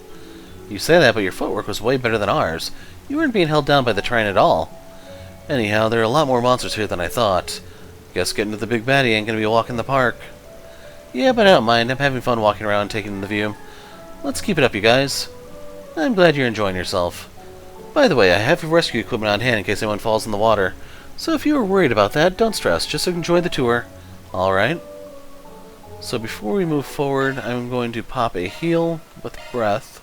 You say that, but your footwork was way better than ours. You weren't being held down by the train at all. Anyhow, there are a lot more monsters here than I thought. Guess getting to the big baddie ain't gonna be a walk in the park. Yeah, but I don't mind. I'm having fun walking around and taking in the view. Let's keep it up, you guys. I'm glad you're enjoying yourself. By the way, I have your rescue equipment on hand in case anyone falls in the water. So if you were worried about that, don't stress. Just enjoy the tour. Alright? So before we move forward, I'm going to pop a heal with breath.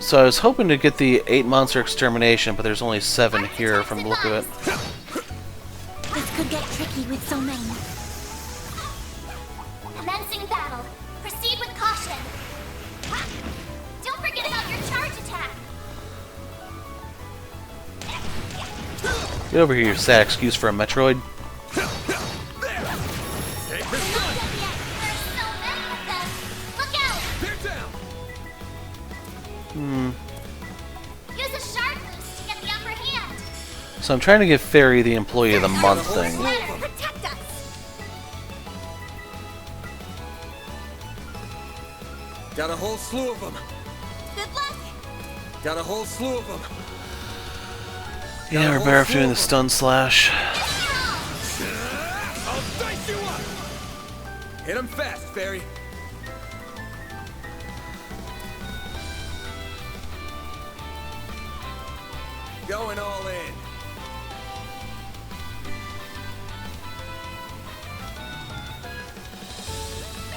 So I was hoping to get the 8 monster extermination, but there's only 7 here from the look of it. This could get tricky with so many. Commencing battle. Proceed with caution. Don't forget about your charge attack. Get over here, you sad excuse for a Metroid. Take Not this gun. dead yet. There's so many of them. Look out! They're down. Use a sharp boost to get the upper hand. So I'm trying to give Fairy the Employee of the Month thing. Ladder, protect us. Got a whole slew of them. Good luck. Got a whole slew of them. Yeah, we're better off doing the stun slash. I'll dice you up. Hit 'em fast, Fairy. Going all in.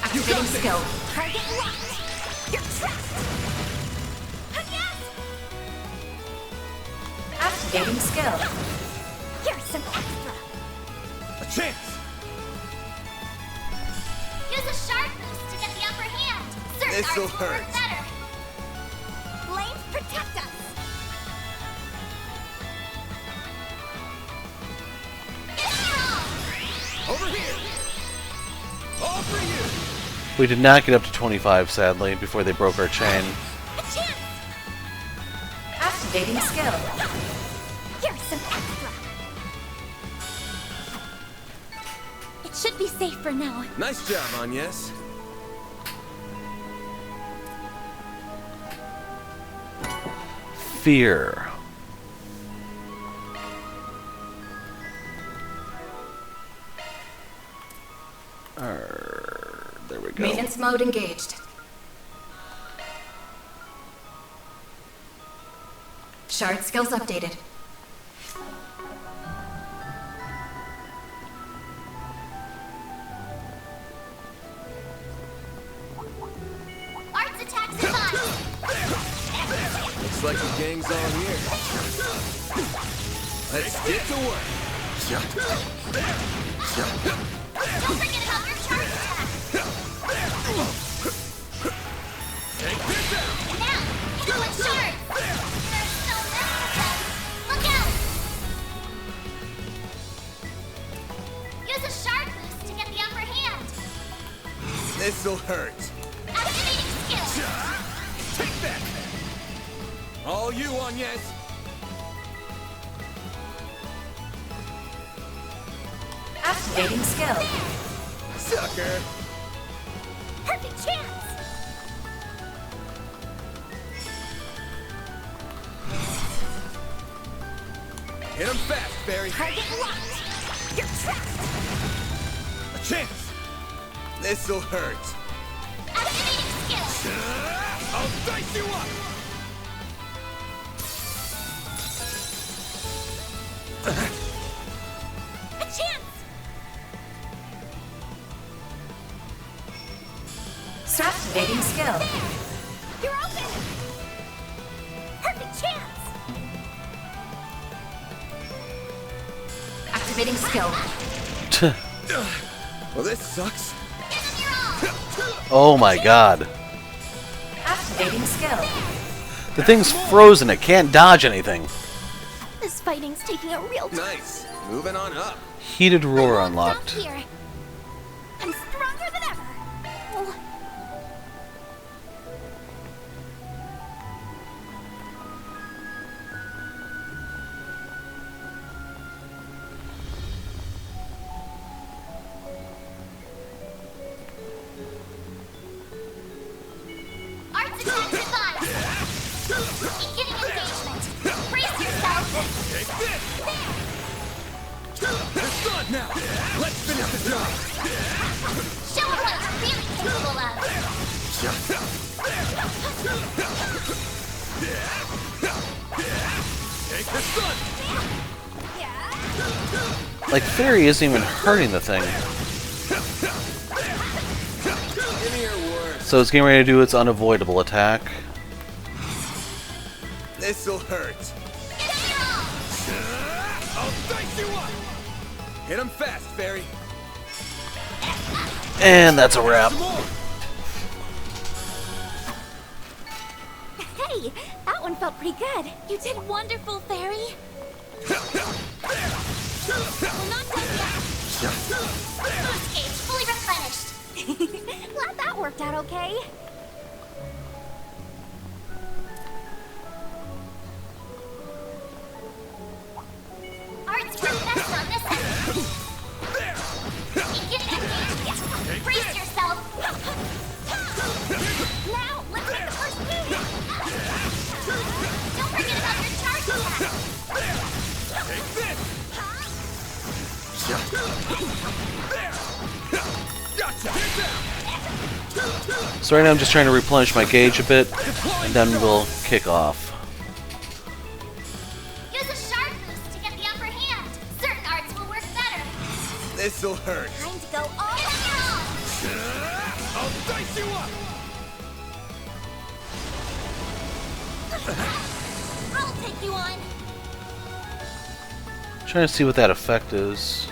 Activating skill. Target locked. You're trapped. Yes. Activating skill. Here's some extra. A chance. Use a sharp boost to get the upper hand. Certain This'll arts will work hurt. better. Blades protect us. Over here. All for you. We did not get up to 25, sadly, before they broke our chain. A chance. Activating skill. Here's some extra. It should be safe for now. Nice job, Agnes. Fear. mode engaged. Shard skills updated. Arts attacks advised. Looks like the gang's all here. Let's get to work. Don't forget about your charge attack. Take this out. Now, hit with shards. There's so many of them. Look out! Use a shard boost to get the upper hand. This'll hurt. Activating skill. Take that. All you, Agnes. Activating skill. Sucker. Perfect chance. Hit him fast, Barry. Target locked. You're trapped. A chance. This'll hurt. Activating skill. I'll dice you up. A chance. Activating skill. You're open. Perfect chance. Activating skill. Well, this sucks. Give him your all. Oh my god. Activating skill. The thing's frozen, it can't dodge anything. This fighting's taking a real turn. Nice. Moving on up. Heated roar I won't unlocked. stop here. I'm stronger than ever. Oh. Arts attacks advised. Beginning engagement. Brace yourself. Take this. It's done now. Let's finish the job. Show him what you're really capable of. Take this gun. Like, Fairy isn't even hurting the thing. Give me your word. So it's getting ready to do its unavoidable attack. This'll hurt. I'll dice you up. Hit him fast, Barry. And that's a wrap. Some more. Hey, that one felt pretty good. You did wonderful, Fairy. Well, not done yet. Boost gauge fully replenished. Glad that worked out okay. Arts work best on this end. Beginning engagement. Brace yourself. Now, let's hit the first move. Don't forget about your charge attack. Take this. Gotcha. Get down. So right now I'm just trying to replenish my gauge a bit, and then we'll kick off. Use a shard boost to get the upper hand. Certain arts will work better. This'll hurt. Time to go all out. I'll dice you up. I'll take you on. Trying to see what that effect is.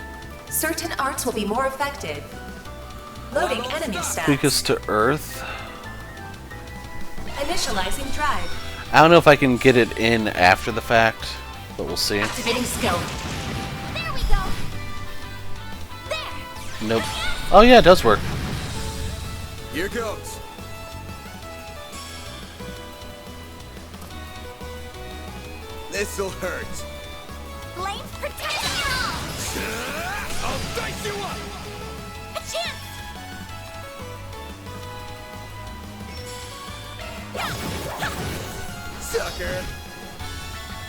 Certain arts will be more effective. Loading enemy stats. Weakest to Earth. Initializing drive. I don't know if I can get it in after the fact, but we'll see. Activating skill. There we go. There. Nope. Oh yeah, it does work. Here goes. This'll hurt. Flames protect you all. I'll dice you up. A chance. Sucker.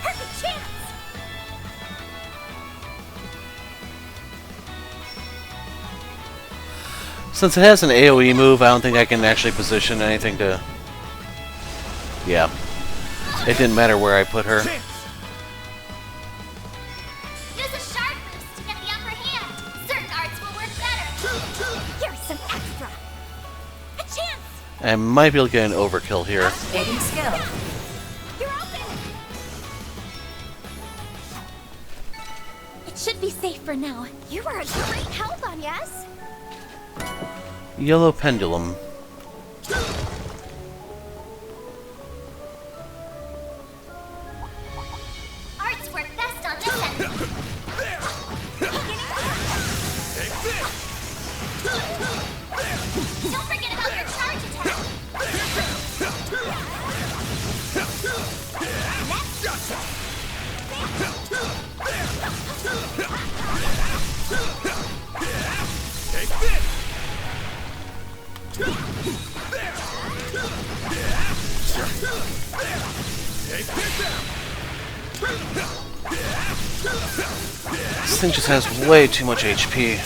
Perfect chance. Since it has an AoE move, I don't think I can actually position anything to... Yeah. It didn't matter where I put her. Use a sharp boost to get the upper hand. Certain arts will work better. Here's some extra. A chance. I might be able to get an overkill here. Activating skill. You're open. It should be safe for now. You are a great help on yes. Yellow pendulum. Arts work best on this end. Don't forget about your charge attack. This thing just has way too much HP.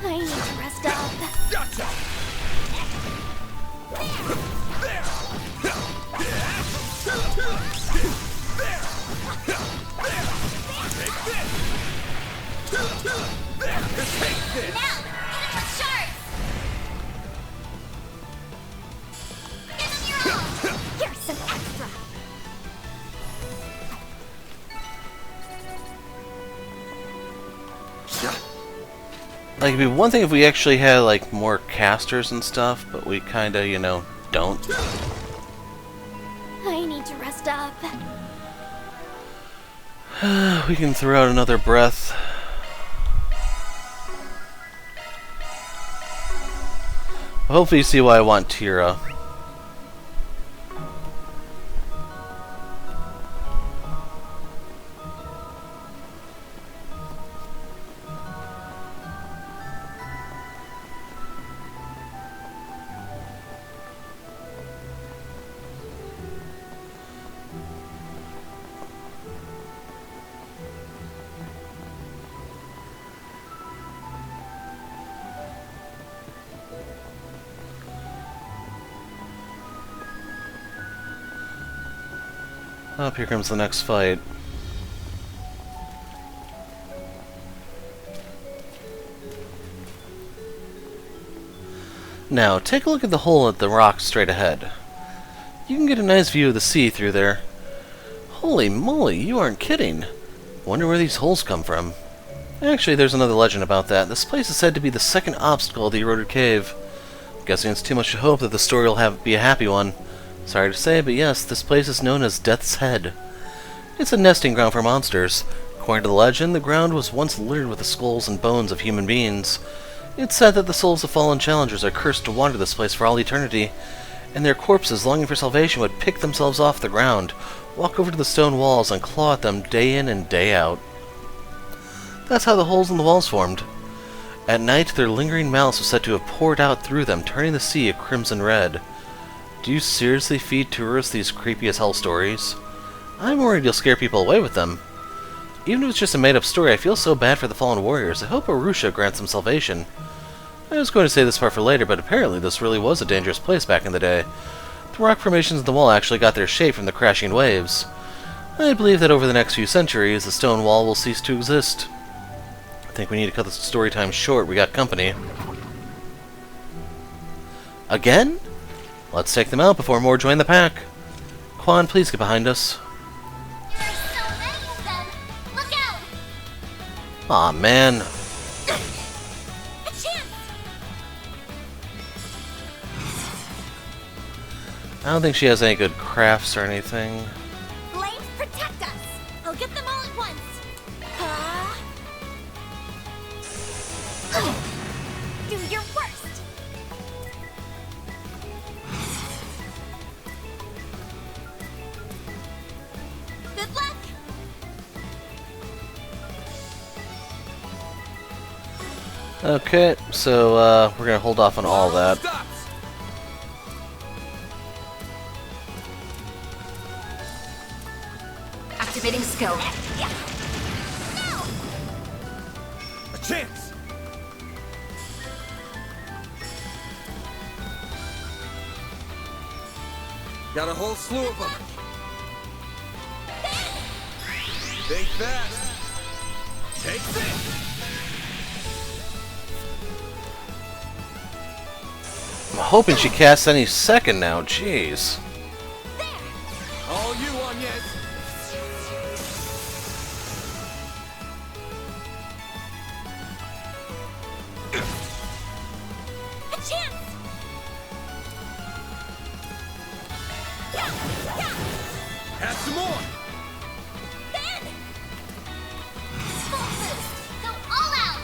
I need to rest up. Now, hit him with shards. Give him your all. Here's some extra. Like, it'd be one thing if we actually had, like, more casters and stuff, but we kinda, you know, don't. I need to rest up. We can throw out another breath. Hopefully you see why I want Tira. Oh, here comes the next fight. Now, take a look at the hole at the rock straight ahead. You can get a nice view of the sea through there. Holy moly, you aren't kidding. Wonder where these holes come from. Actually, there's another legend about that. This place is said to be the second obstacle of the eroded cave. Guessing it's too much to hope that the story will be a happy one. Sorry to say, but yes, this place is known as Death's Head. It's a nesting ground for monsters. According to the legend, the ground was once littered with the skulls and bones of human beings. It's said that the souls of fallen challengers are cursed to wander this place for all eternity, and their corpses, longing for salvation, would pick themselves off the ground, walk over to the stone walls, and claw at them day in and day out. That's how the holes in the walls formed. At night, their lingering malice was said to have poured out through them, turning the sea a crimson red. Do you seriously feed tourists these creepy as hell stories? I'm worried you'll scare people away with them. Even if it's just a made-up story, I feel so bad for the fallen warriors. I hope Arusha grants them salvation. I was going to say this part for later, but apparently this really was a dangerous place back in the day. The rock formations in the wall actually got their shape from the crashing waves. I believe that over the next few centuries, the stone wall will cease to exist. I think we need to cut the story time short. We got company. Again? Let's take them out before more join the pack. Quan, please get behind us. There are so many of them. Look out! Aw, man. A chance! I don't think she has any good crafts or anything. Flames protect us! I'll get them all at once! Do your worst! Good luck! Okay, so we're gonna hold off on all that. Stops. Activating skill. A chance. Got a whole slew of them. Think fast. Take this. I'm hoping she casts any second now. Jeez. All you, Agnes. A chance! Have some more. Ben! Full boost! Go all out!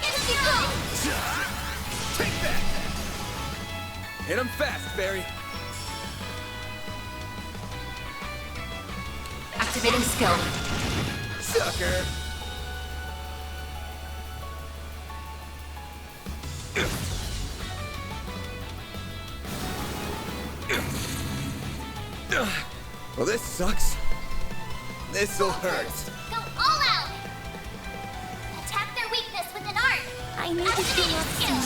It's you! Take that. Hit him fast, Fairy. Activating skill. Sucker. Well, this sucks. This'll hurt. Go all out! Attack their weakness with an art! I need to see your skill!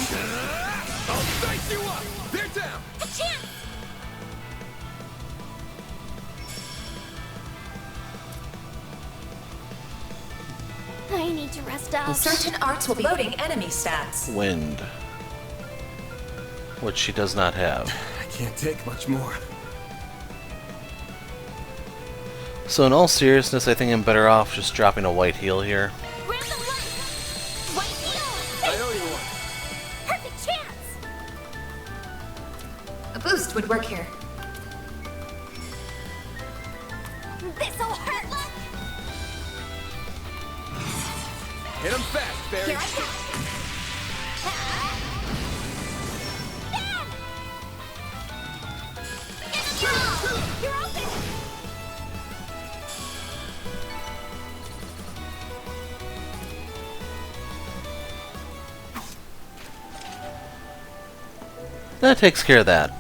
I'll dice you up. They're down. A chance! I need to rest up. Certain arts will be loading enemy stats. Wind. Which she does not have. I can't take much more. So in all seriousness, I think I'm better off just dropping a white heal here. Random light! White I needle! owe you one. Perfect chance! A boost would work here. This'll hurt! Hit him fast, Fairy. Here I go! Ben! You're open! That takes care of that.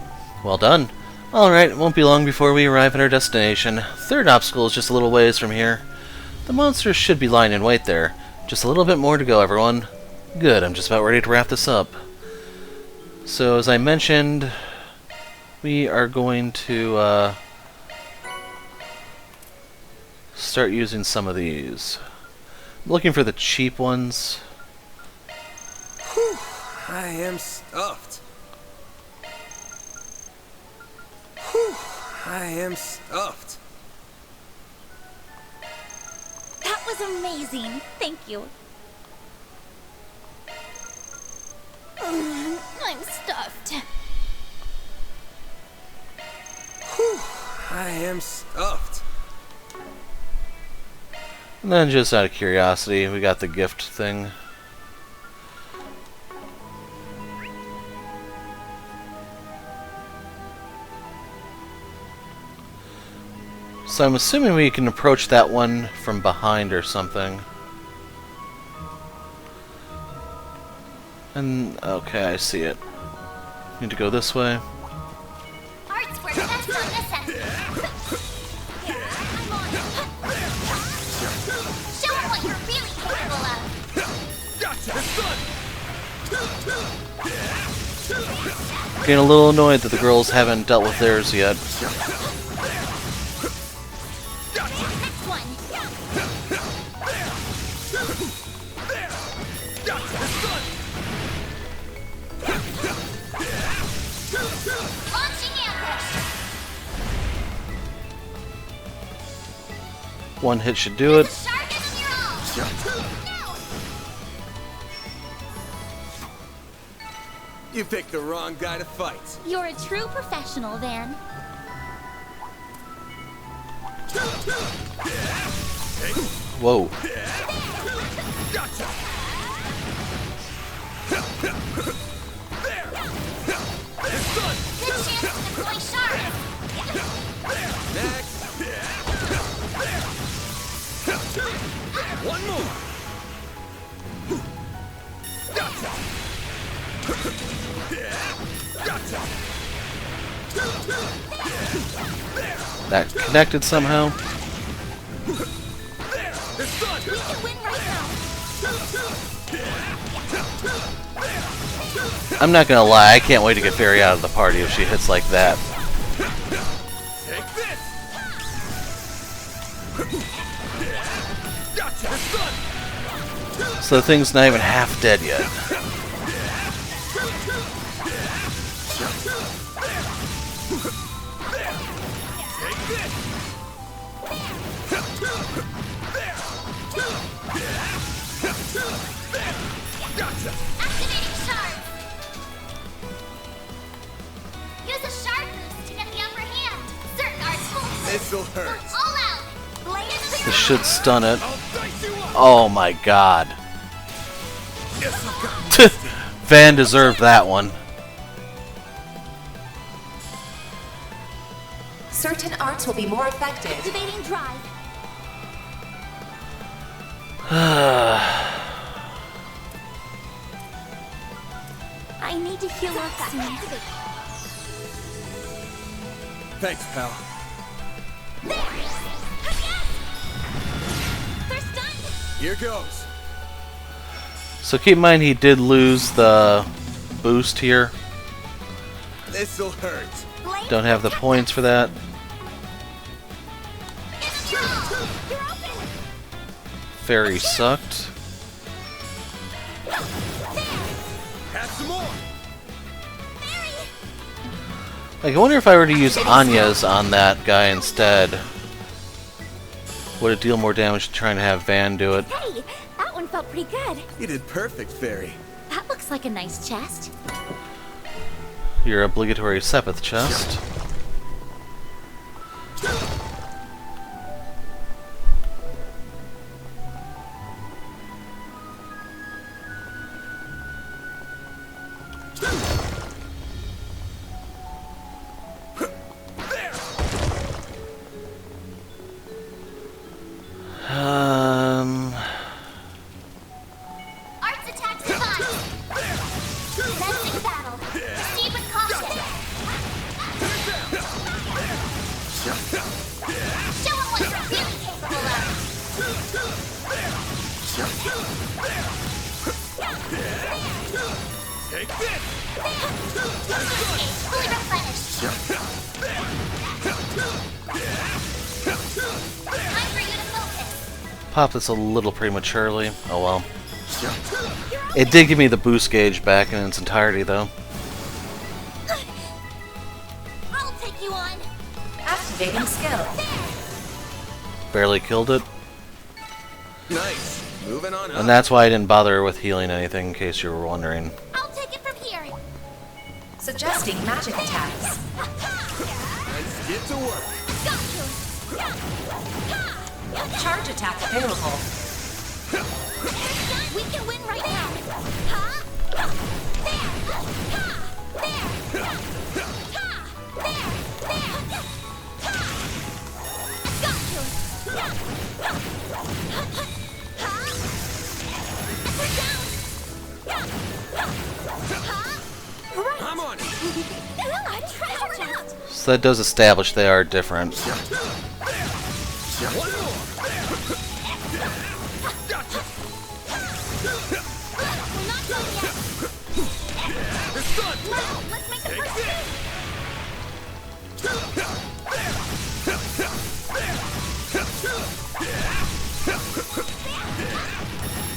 Well done. Alright, it won't be long before we arrive at our destination. Third obstacle is just a little ways from here. The monsters should be lying in wait there. Just a little bit more to go, everyone. Good, I'm just about ready to wrap this up. So, as I mentioned, we are going to start using some of these. I'm looking for the cheap ones. I am stuffed. I am stuffed. That was amazing. Thank you. I'm stuffed. I am stuffed. And then, just out of curiosity, we got the gift thing. So I'm assuming we can approach that one from behind or something. And, okay, I see it. Need to go this way. Arts work best on this end. I'm on. Show them what you're really capable of. Gotcha. Getting a little annoyed that the girls haven't dealt with theirs yet. Next one. Launching ambush. One hit should do it. Sharp as your own. No. You picked the wrong guy to fight. You're a true professional, Van. Whoa. Gotcha. Good chance to deploy sharp. Next. One more. That connected somehow. We can win right now. I'm not gonna lie, I can't wait to get Fairy out of the party if she hits like that. Take this! Gotcha! So the thing's not even half dead yet. Activating charge. Use a sharp boost to get the upper hand. Certain arts will This'll hurt. all out. Blaze This should stun it. I'll dice you up! Oh my god. Guess I've got Van deserved that one. Certain arts will be more effective. activating drive. I need to heal up soon. Thanks, pal. They're stunned. Here goes. So keep in mind he did lose the boost here. This'll hurt. Blaze Don't have the points for that. You're open. Fairy sucked. Have some more. Like, I wonder if I were to use Anya's on that guy instead. Would it deal more damage than trying to have Van do it? Hey, that one felt pretty good. You did perfect, Fairy. That looks like a nice chest. Your obligatory Sepith chest. Arts attacks divine. Sensing battle. Proceed with caution. Show 'em what you're really capable of. Take this. Fully replenished. Time for you to focus. Pop this a little prematurely. Oh well. It did give me the boost gauge back in its entirety, though. I'll take you on. Activating skill. Barely killed it. Nice. Moving on up. And that's why I didn't bother with healing anything, in case you were wondering. I'll take it from here. Suggesting magic attacks. Let's get to work. Got you. Charge attack available. We can win right now. Ha! There. Ha! There. Ha! There. Ha! Got you. Ha! We're down. Ha! Right. I'm on it. Treasure chest. So that does establish they are different. One more. Gotcha. We're not done yet. It's done. Now, let's make the Take first this.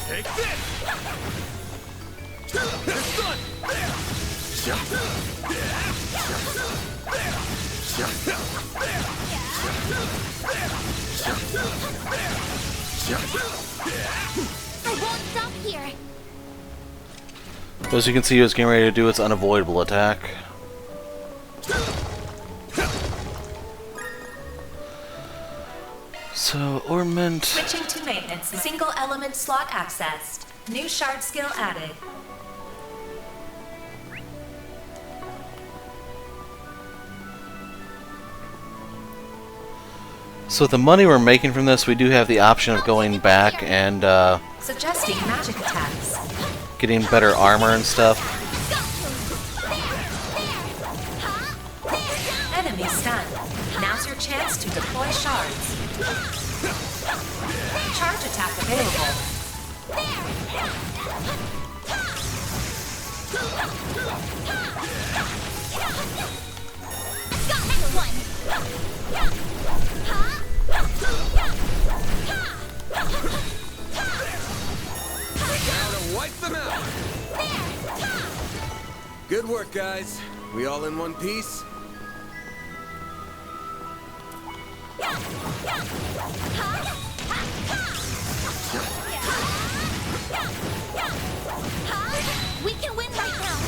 Take this. It's done. I won't stop here. As you can see, it was getting ready to do its unavoidable attack. So, Ornament. Switching to maintenance. Single element slot accessed. New shard skill added. So with the money we're making from this, we do have the option of going back and Suggesting magic attacks. getting better armor and stuff. Got your chance to deploy shards. Charge attack available. Got next one. Now to wipe them out. Good work, guys. We all in one piece? We can win right now.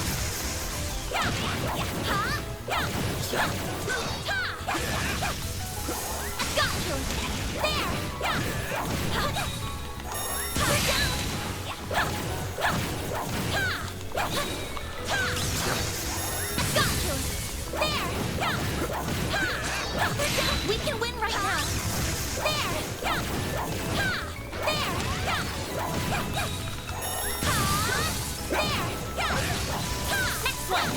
Got you. There. Got you. There. We can win right now. There. Next one.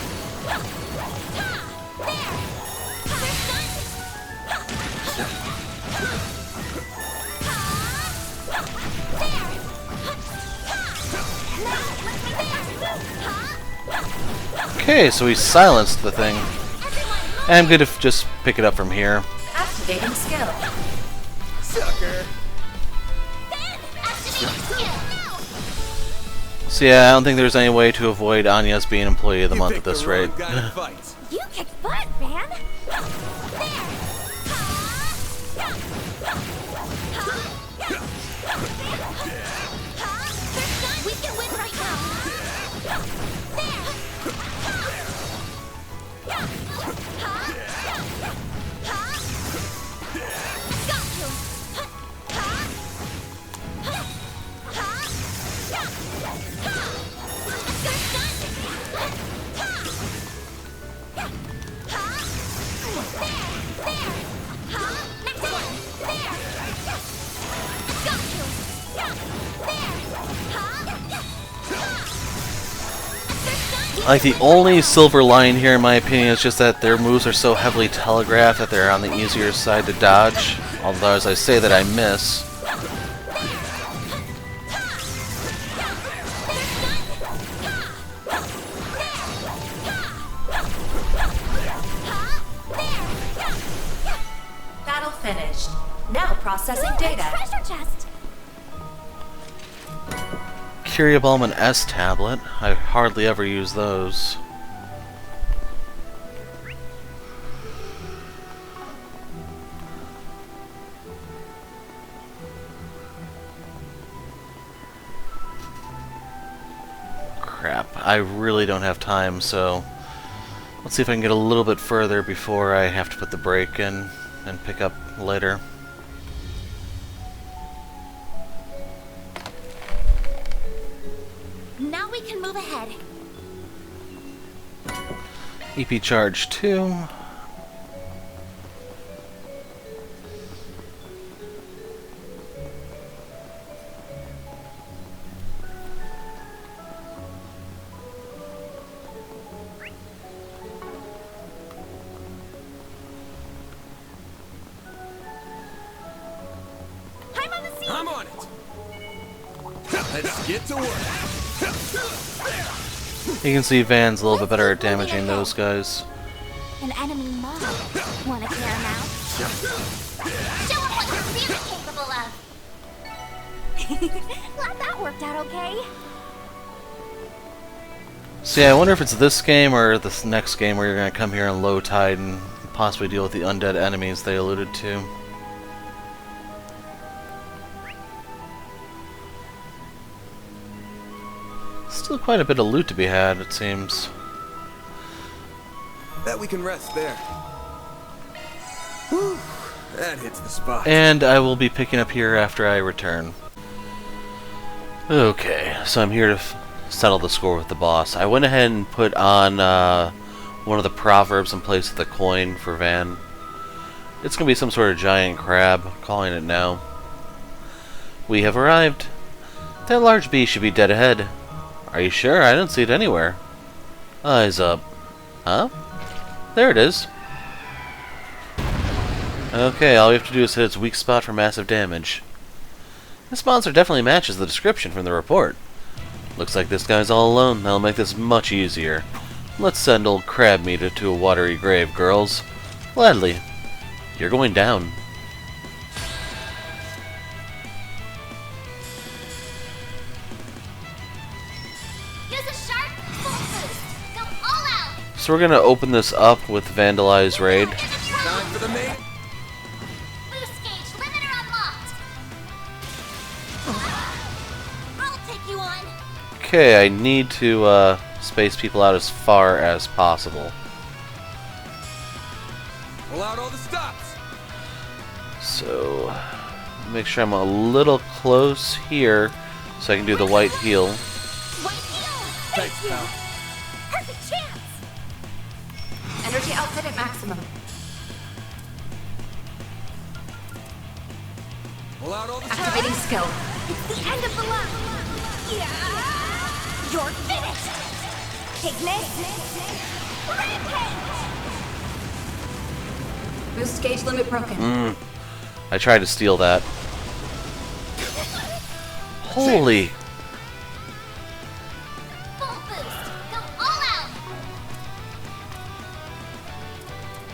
Okay, so we silenced the thing. And I'm going to just pick it up from here. Activating skill. Sucker! So yeah, I don't think there's any way to avoid Anya's being Employee of the Month at this rate. You kick butt, man. We can win right now. Got you. Like, the only silver line here, in my opinion, is just that their moves are so heavily telegraphed that they're on the easier side to dodge. Although, as I say that, I miss. Battle finished. Now processing data. Treasure chest. Curiobulm and S tablet. I hardly ever use those. Crap, I really don't have time, so let's see if I can get a little bit further before I have to put the break in and pick up later. Now we can move ahead. EP charge 2. I'm on the scene. I'm on it! Let's get to work! You can see Van's a little bit better at damaging those guys. An enemy mob. Wanna clear him out? Show him what you're really capable of. Glad that worked out okay. So yeah, I wonder if it's this game or this next game where you're going to come here in low tide and possibly deal with the undead enemies they alluded to. Still quite a bit of loot to be had, it seems. Bet we can rest there. Whew, that hits the spot. And I will be picking up here after I return. Okay, so I'm here to settle the score with the boss. I went ahead and put on one of the proverbs in place of the coin for Van. It's going to be some sort of giant crab, calling it now. We have arrived. That large bee should be dead ahead. Are you sure? I didn't see it anywhere. Eyes up. Huh? There it is. Okay, all we have to do is hit its weak spot for massive damage. This monster definitely matches the description from the report. Looks like this guy's all alone. That'll make this much easier. Let's send old crab meat to a watery grave, girls. Gladly. You're going down. Use a sharp full boost. Go all out. So we're gonna open this up with Vandalize Raid. Time for the main. Boost gauge limiter unlocked. I'll take you on. Okay, I need to space people out as far as possible. Pull out all the stops. So, make sure I'm a little close here so I can do the white heal. White heal. Thanks, pal. Perfect chance. Energy output at maximum. Pull out all the Activating stops. skill. It's the end of the line. Yeah. You're finished. Piglet. Rampage. Boost gauge limit broken. I tried to steal that. Holy! Full boost. Go all out.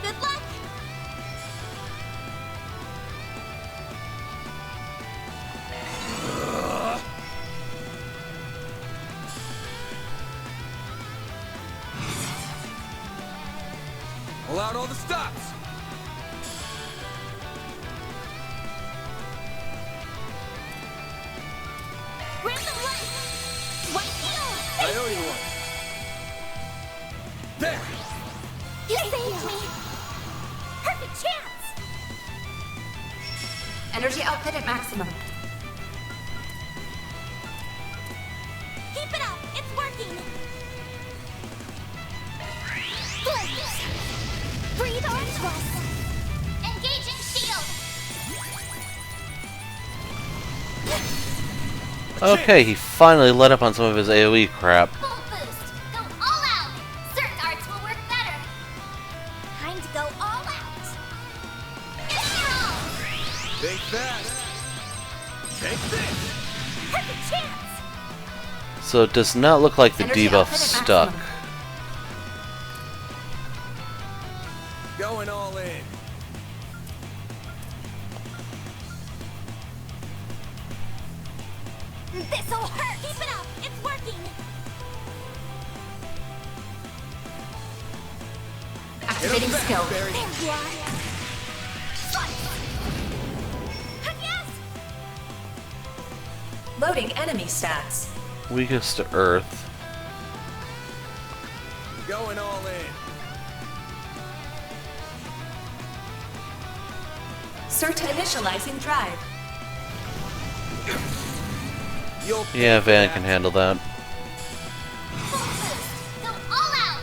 Good luck. Pull out all the stops. Random light. White heal. I owe you one. There. You saved me. Perfect chance. Energy output at maximum. Keep it up. It's working. Blaze. Breathe on trust. Engaging shield. Okay, he finally let up on some of his AoE crap. Full boost. Go all out. Certain arts will work better. Time to go all out. Arrow. Take that. Take this. Perfect chance. So it does not look like the Energy debuff output at stuck. maximum. Going all in. This'll hurt. Keep it up. It's working. Activating skill. Barry. There you are. Yes. Loading enemy stats. Weakest to Earth. Going all in. Certain initializing drive. You'll pay Yeah, for Van that. can handle that. Full boost. Go all out.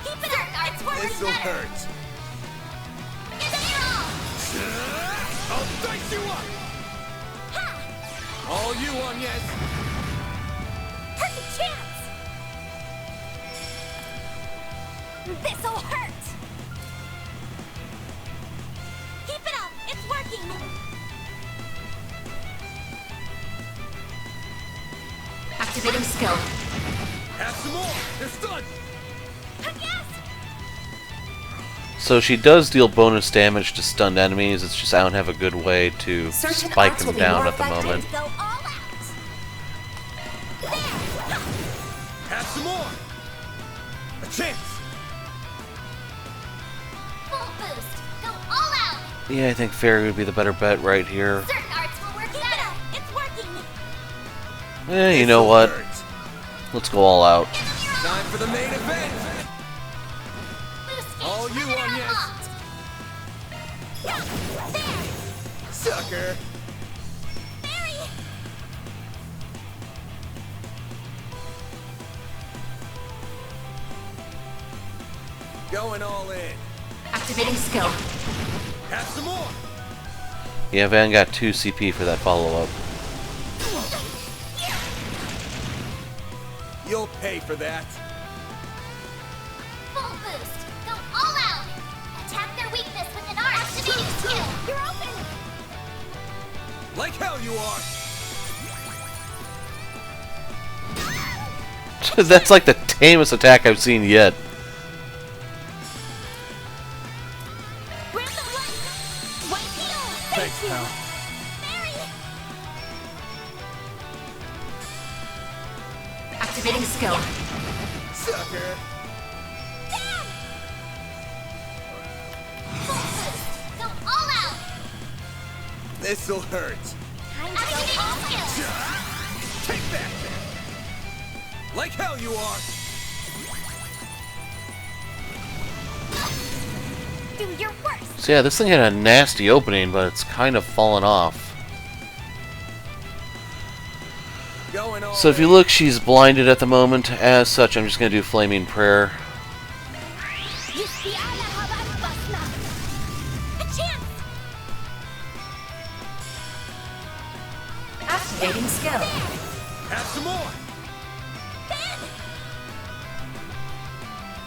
Keep it up. It's working This'll better. hurt. I'll dice you up. Ha! All you on, yes. Perfect chance. This'll hurt. Keep it up. It's working. Activating skill. Have some more. They're stunned. Yes. So she does deal bonus damage to stunned enemies, it's just I don't have a good way to Certain spike arts them will be down more at the effective. moment. Go all out. There. Have some more. A chance. Full boost. Go all out. Yeah, I think Fairy would be the better bet right here. Certain arts will work better. It's working. You know This'll what? hurt. Let's go all out. Time for the main event. Boost gauge All you limiter on, yes. unlocked. Yeah, there. Sucker. Barry. Going all in. Activating skill. Have some more. Yeah, Van got 2 CP for that follow-up. You'll pay for that. Full boost. Go all out. Like hell you are! That's like the tamest attack I've seen yet. Random light! White heal! Thanks, pal. Mary! Activating skill. Sucker! Full boost! Go all out! This'll hurt. Time to go all skill! Take that! Like hell you are! Do your worst! So yeah, this thing had a nasty opening, but it's kind of fallen off. Going all So if you in. look, she's blinded at the moment. As such, I'm just going to do Flaming Prayer. A chance! Activating skill. Have some more!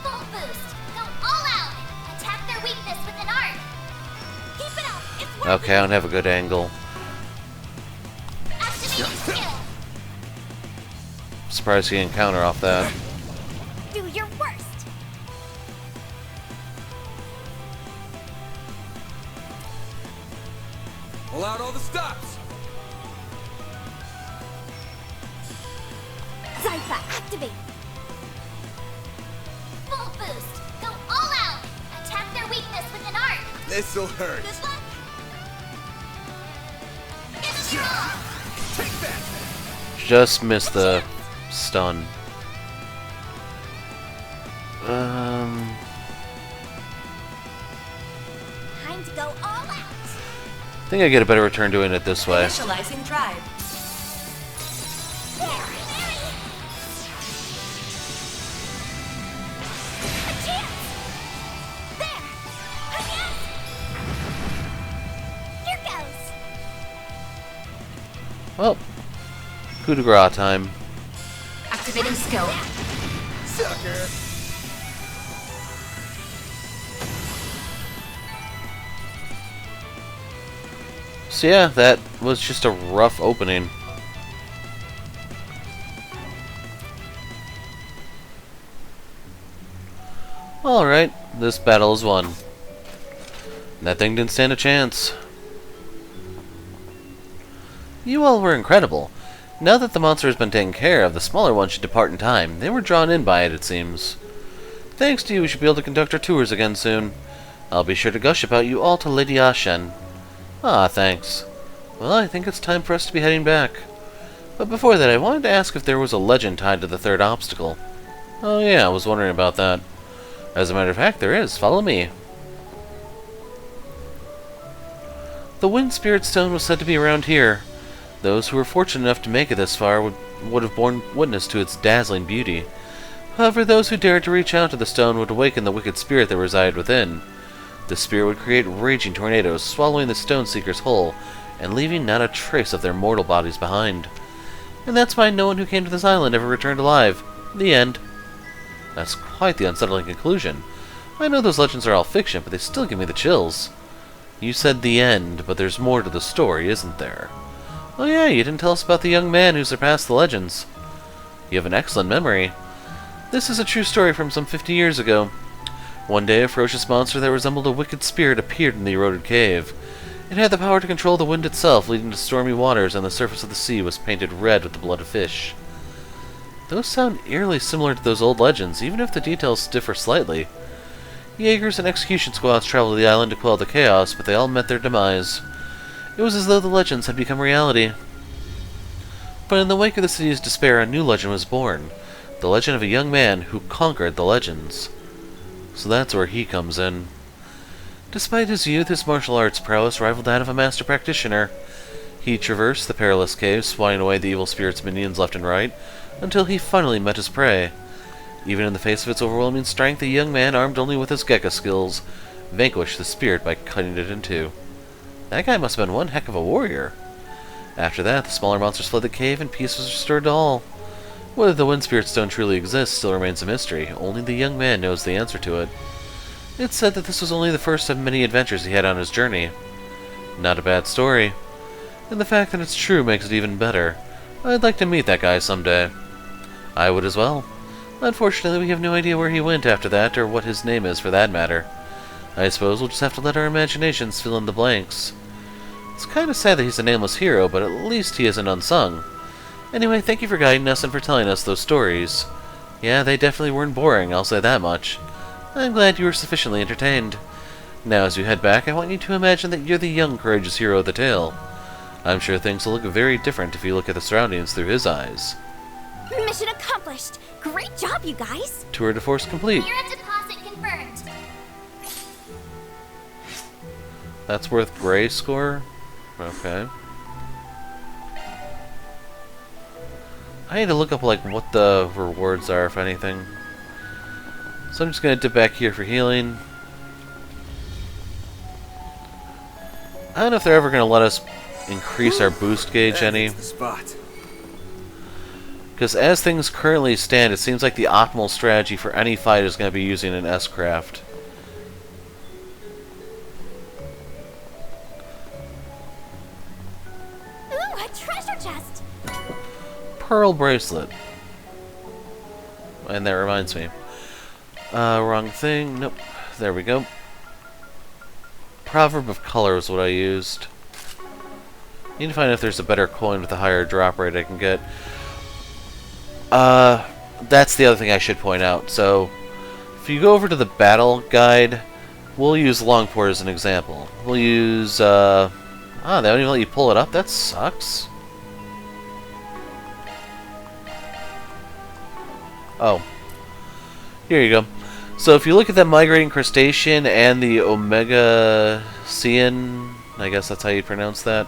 Full boost! Go all out! Attack their weakness with an art! Keep it up! It's working! Okay, I don't have a good angle. Activating skill! Surprised he didn't counter off that. Do your worst! Pull out all the stops! Zypha, activate! Full boost! Go all out! Attack their weakness with an art! This'll hurt. Good luck! Finish it off! Take that! Just missed the stun. Time to go all out! I think I get a better return doing it this way. Initializing drive. There, Mary! A chance! There! Again! Here goes! Well, coup de grace time. Activating skill. Sucker! So yeah, that was just a rough opening. Alright, this battle is won. That thing didn't stand a chance. You all were incredible. Now that the monster has been taken care of, the smaller one should depart in time. They were drawn in by it, it seems. Thanks to you, we should be able to conduct our tours again soon. I'll be sure to gush about you all to Lady Ashen. Ah, thanks. Well, I think it's time for us to be heading back. But before that, I wanted to ask if there was a legend tied to the third obstacle. Oh yeah, I was wondering about that. As a matter of fact, there is. Follow me. The Wind Spirit Stone was said to be around here. Those who were fortunate enough to make it this far would have borne witness to its dazzling beauty. However, those who dared to reach out to the stone would awaken the wicked spirit that resided within. The spirit would create raging tornadoes, swallowing the Stone Seekers whole, and leaving not a trace of their mortal bodies behind. And that's why no one who came to this island ever returned alive. The end. That's quite the unsettling conclusion. I know those legends are all fiction, but they still give me the chills. You said the end, but there's more to the story, isn't there? Oh yeah, you didn't tell us about the young man who surpassed the legends. You have an excellent memory. This is a true story from some 50 years ago. One day, a ferocious monster that resembled a wicked spirit appeared in the eroded cave. It had the power to control the wind itself, leading to stormy waters, and the surface of the sea was painted red with the blood of fish. Those sound eerily similar to those old legends, even if the details differ slightly. Jaegers and execution squads traveled to the island to quell the chaos, but they all met their demise. It was as though the legends had become reality. But in the wake of the city's despair, a new legend was born. The legend of a young man who conquered the legends. So that's where he comes in. Despite his youth, his martial arts prowess rivaled that of a master practitioner. He traversed the perilous cave, swatting away the evil spirit's minions left and right, until he finally met his prey. Even in the face of its overwhelming strength, the young man, armed only with his Gekka skills, vanquished the spirit by cutting it in two. That guy must have been one heck of a warrior. After that, the smaller monsters fled the cave and peace was restored to all. Whether the Wind Spirit Stone truly exists still remains a mystery. Only the young man knows the answer to it. It's said that this was only the first of many adventures he had on his journey. Not a bad story. And the fact that it's true makes it even better. I'd like to meet that guy someday. I would as well. Unfortunately, we have no idea where he went after that, or what his name is for that matter. I suppose we'll just have to let our imaginations fill in the blanks. It's kind of sad that he's a nameless hero, but at least he isn't unsung. Anyway, thank you for guiding us and for telling us those stories. Yeah, they definitely weren't boring, I'll say that much. I'm glad you were sufficiently entertained. Now, as you head back, I want you to imagine that you're the young, courageous hero of the tale. I'm sure things will look very different if you look at the surroundings through his eyes. Mission accomplished! Great job, you guys! Tour de force complete. Mirror deposit confirmed. That's worth gray score? Okay. I need to look up like what the rewards are, if anything. So I'm just gonna dip back here for healing. I don't know if they're ever gonna let us increase our boost gauge any. That's the spot. Because as things currently stand, it seems like the optimal strategy for any fight is going to be using an S-craft. Ooh, a treasure chest! Pearl bracelet. And that reminds me. Wrong thing. Nope. There we go. Proverb of Color is what I used. Need to find out if there's a better coin with a higher drop rate I can get. That's the other thing I should point out. So, if you go over to the battle guide, we'll use Langport as an example. We'll use, they don't even let you pull it up? That sucks. Oh. Here you go. So if you look at the migrating crustacean and the Omega Cian, I guess that's how you pronounce that,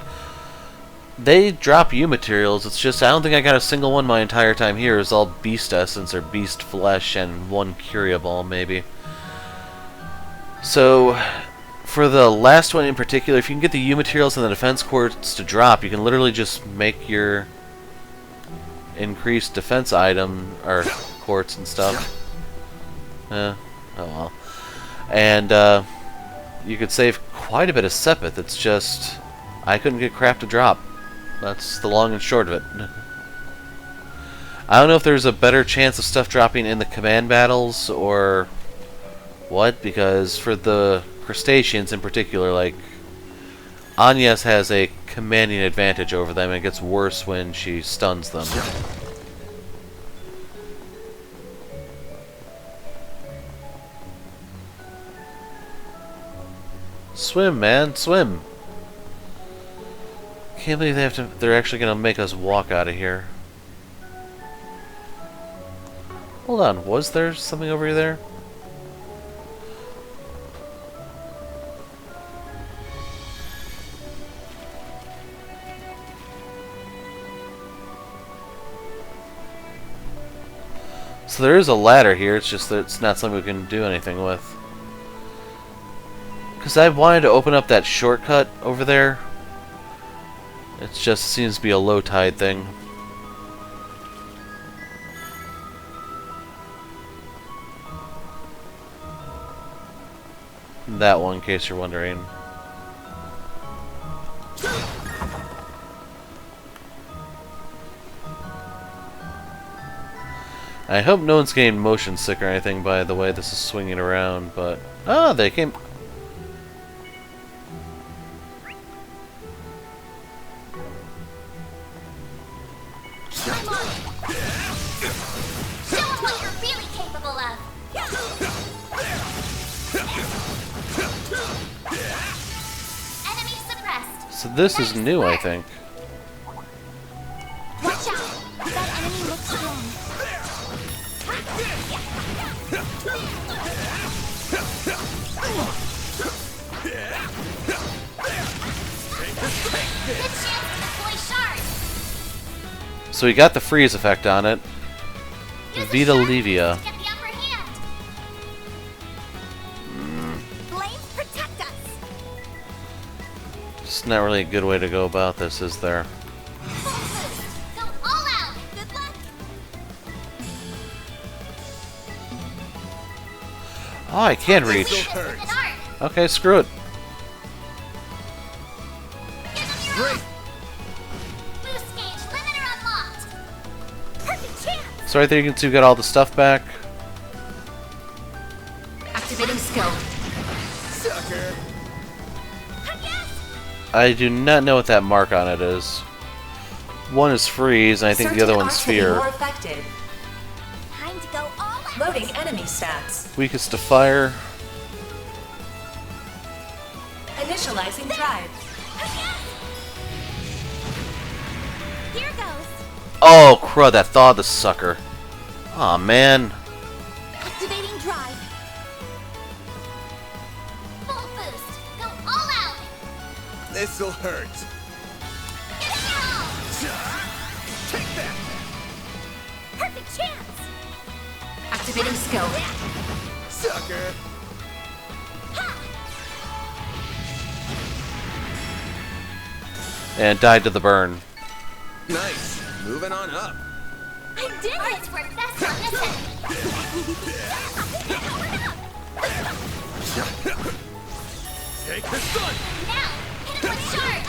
they drop you materials. It's just I don't think I got a single one my entire time here. It's all beast essence or beast flesh and one curia ball maybe. So for the last one in particular, if you can get the U materials and the defense quartz to drop, you can literally just make your increased defense item or quartz and stuff. Oh well. And you could save quite a bit of sepith. It's just I couldn't get crap to drop. That's the long and short of it. I don't know if there's a better chance of stuff dropping in the command battles or what, because for the crustaceans in particular, like, Agnes has a commanding advantage over them, and it gets worse when she stuns them. Swim, man, swim! Can't believe they're actually gonna make us walk out of here. Hold on, was there something over there? So there is a ladder here, it's just that it's not something we can do anything with. Because I wanted to open up that shortcut over there. It just seems to be a low tide thing. That one, in case you're wondering. I hope no one's getting motion sick or anything by the way this is swinging around, but... Ah, they came... Show 'em what you're really capable of! Enemy suppressed! So this is new, I think. Watch out! That enemy looks strong. Good chance to deploy shards! So we got the freeze effect on it. Use a Vita shard Levia. to get the upper hand. Flames protect us! It's not really a good way to go about this, is there? Go all out! Good luck! Oh, I can Use reach. this with an arc. Okay, screw it. Give them your Great. all. So right there you can see we got all the stuff back. Activating skill. Sucker. I do not know what that mark on it is. One is freeze, and I think the other one's arts will be fear. more effective. Time to go all out. Loading enemy stats. Weakest to fire. Initializing drive. Here goes. Oh, crud, that thawed the sucker. Aw, man. Activating drive. Full boost. Go all out. This'll hurt. Take that. Perfect chance. Activating skill. Sucker. And died to the burn. Nice. Moving on up. I did it. Arts work best on this end. Take the sun. Now, hit him with charge.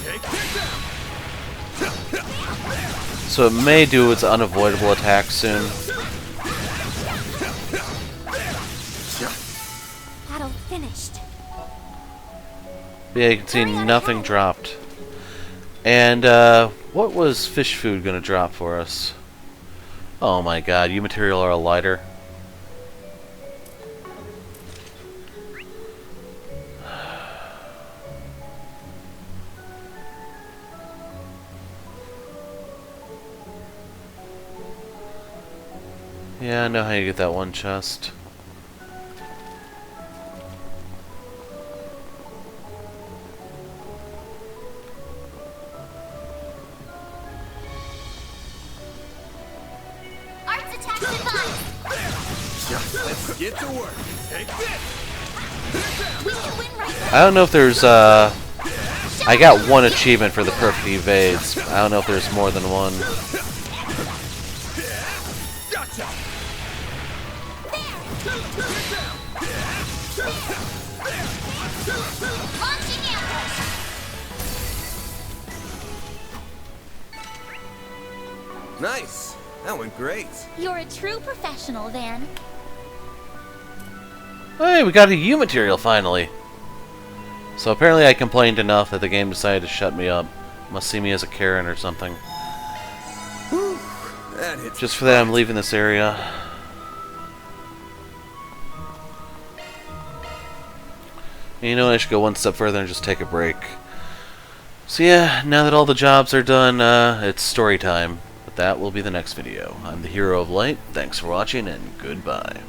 Take this out. So it may do its unavoidable attack soon. Battle finished. Yeah, you can see nothing dropped. And, what was fish food gonna drop for us? Oh my god, you material or a lighter. Yeah, I know how you get that one chest. Arts attack advised. Let's get to work. Take this. We can win right now. I don't know if there's, I got one achievement for the perfect evades. I don't know if there's more than one. Gotcha. Launching ambush. Nice. That went great. You're a true professional, Van. Hey, we got a Heiyue material finally. So apparently I complained enough that the game decided to shut me up. Must see me as a Karen or something. That hits. Just for that I'm leaving this area. You know, I should go one step further and just take a break. So yeah, now that all the jobs are done, it's story time. But that will be the next video. I'm the Hero of Light. Thanks for watching, and goodbye.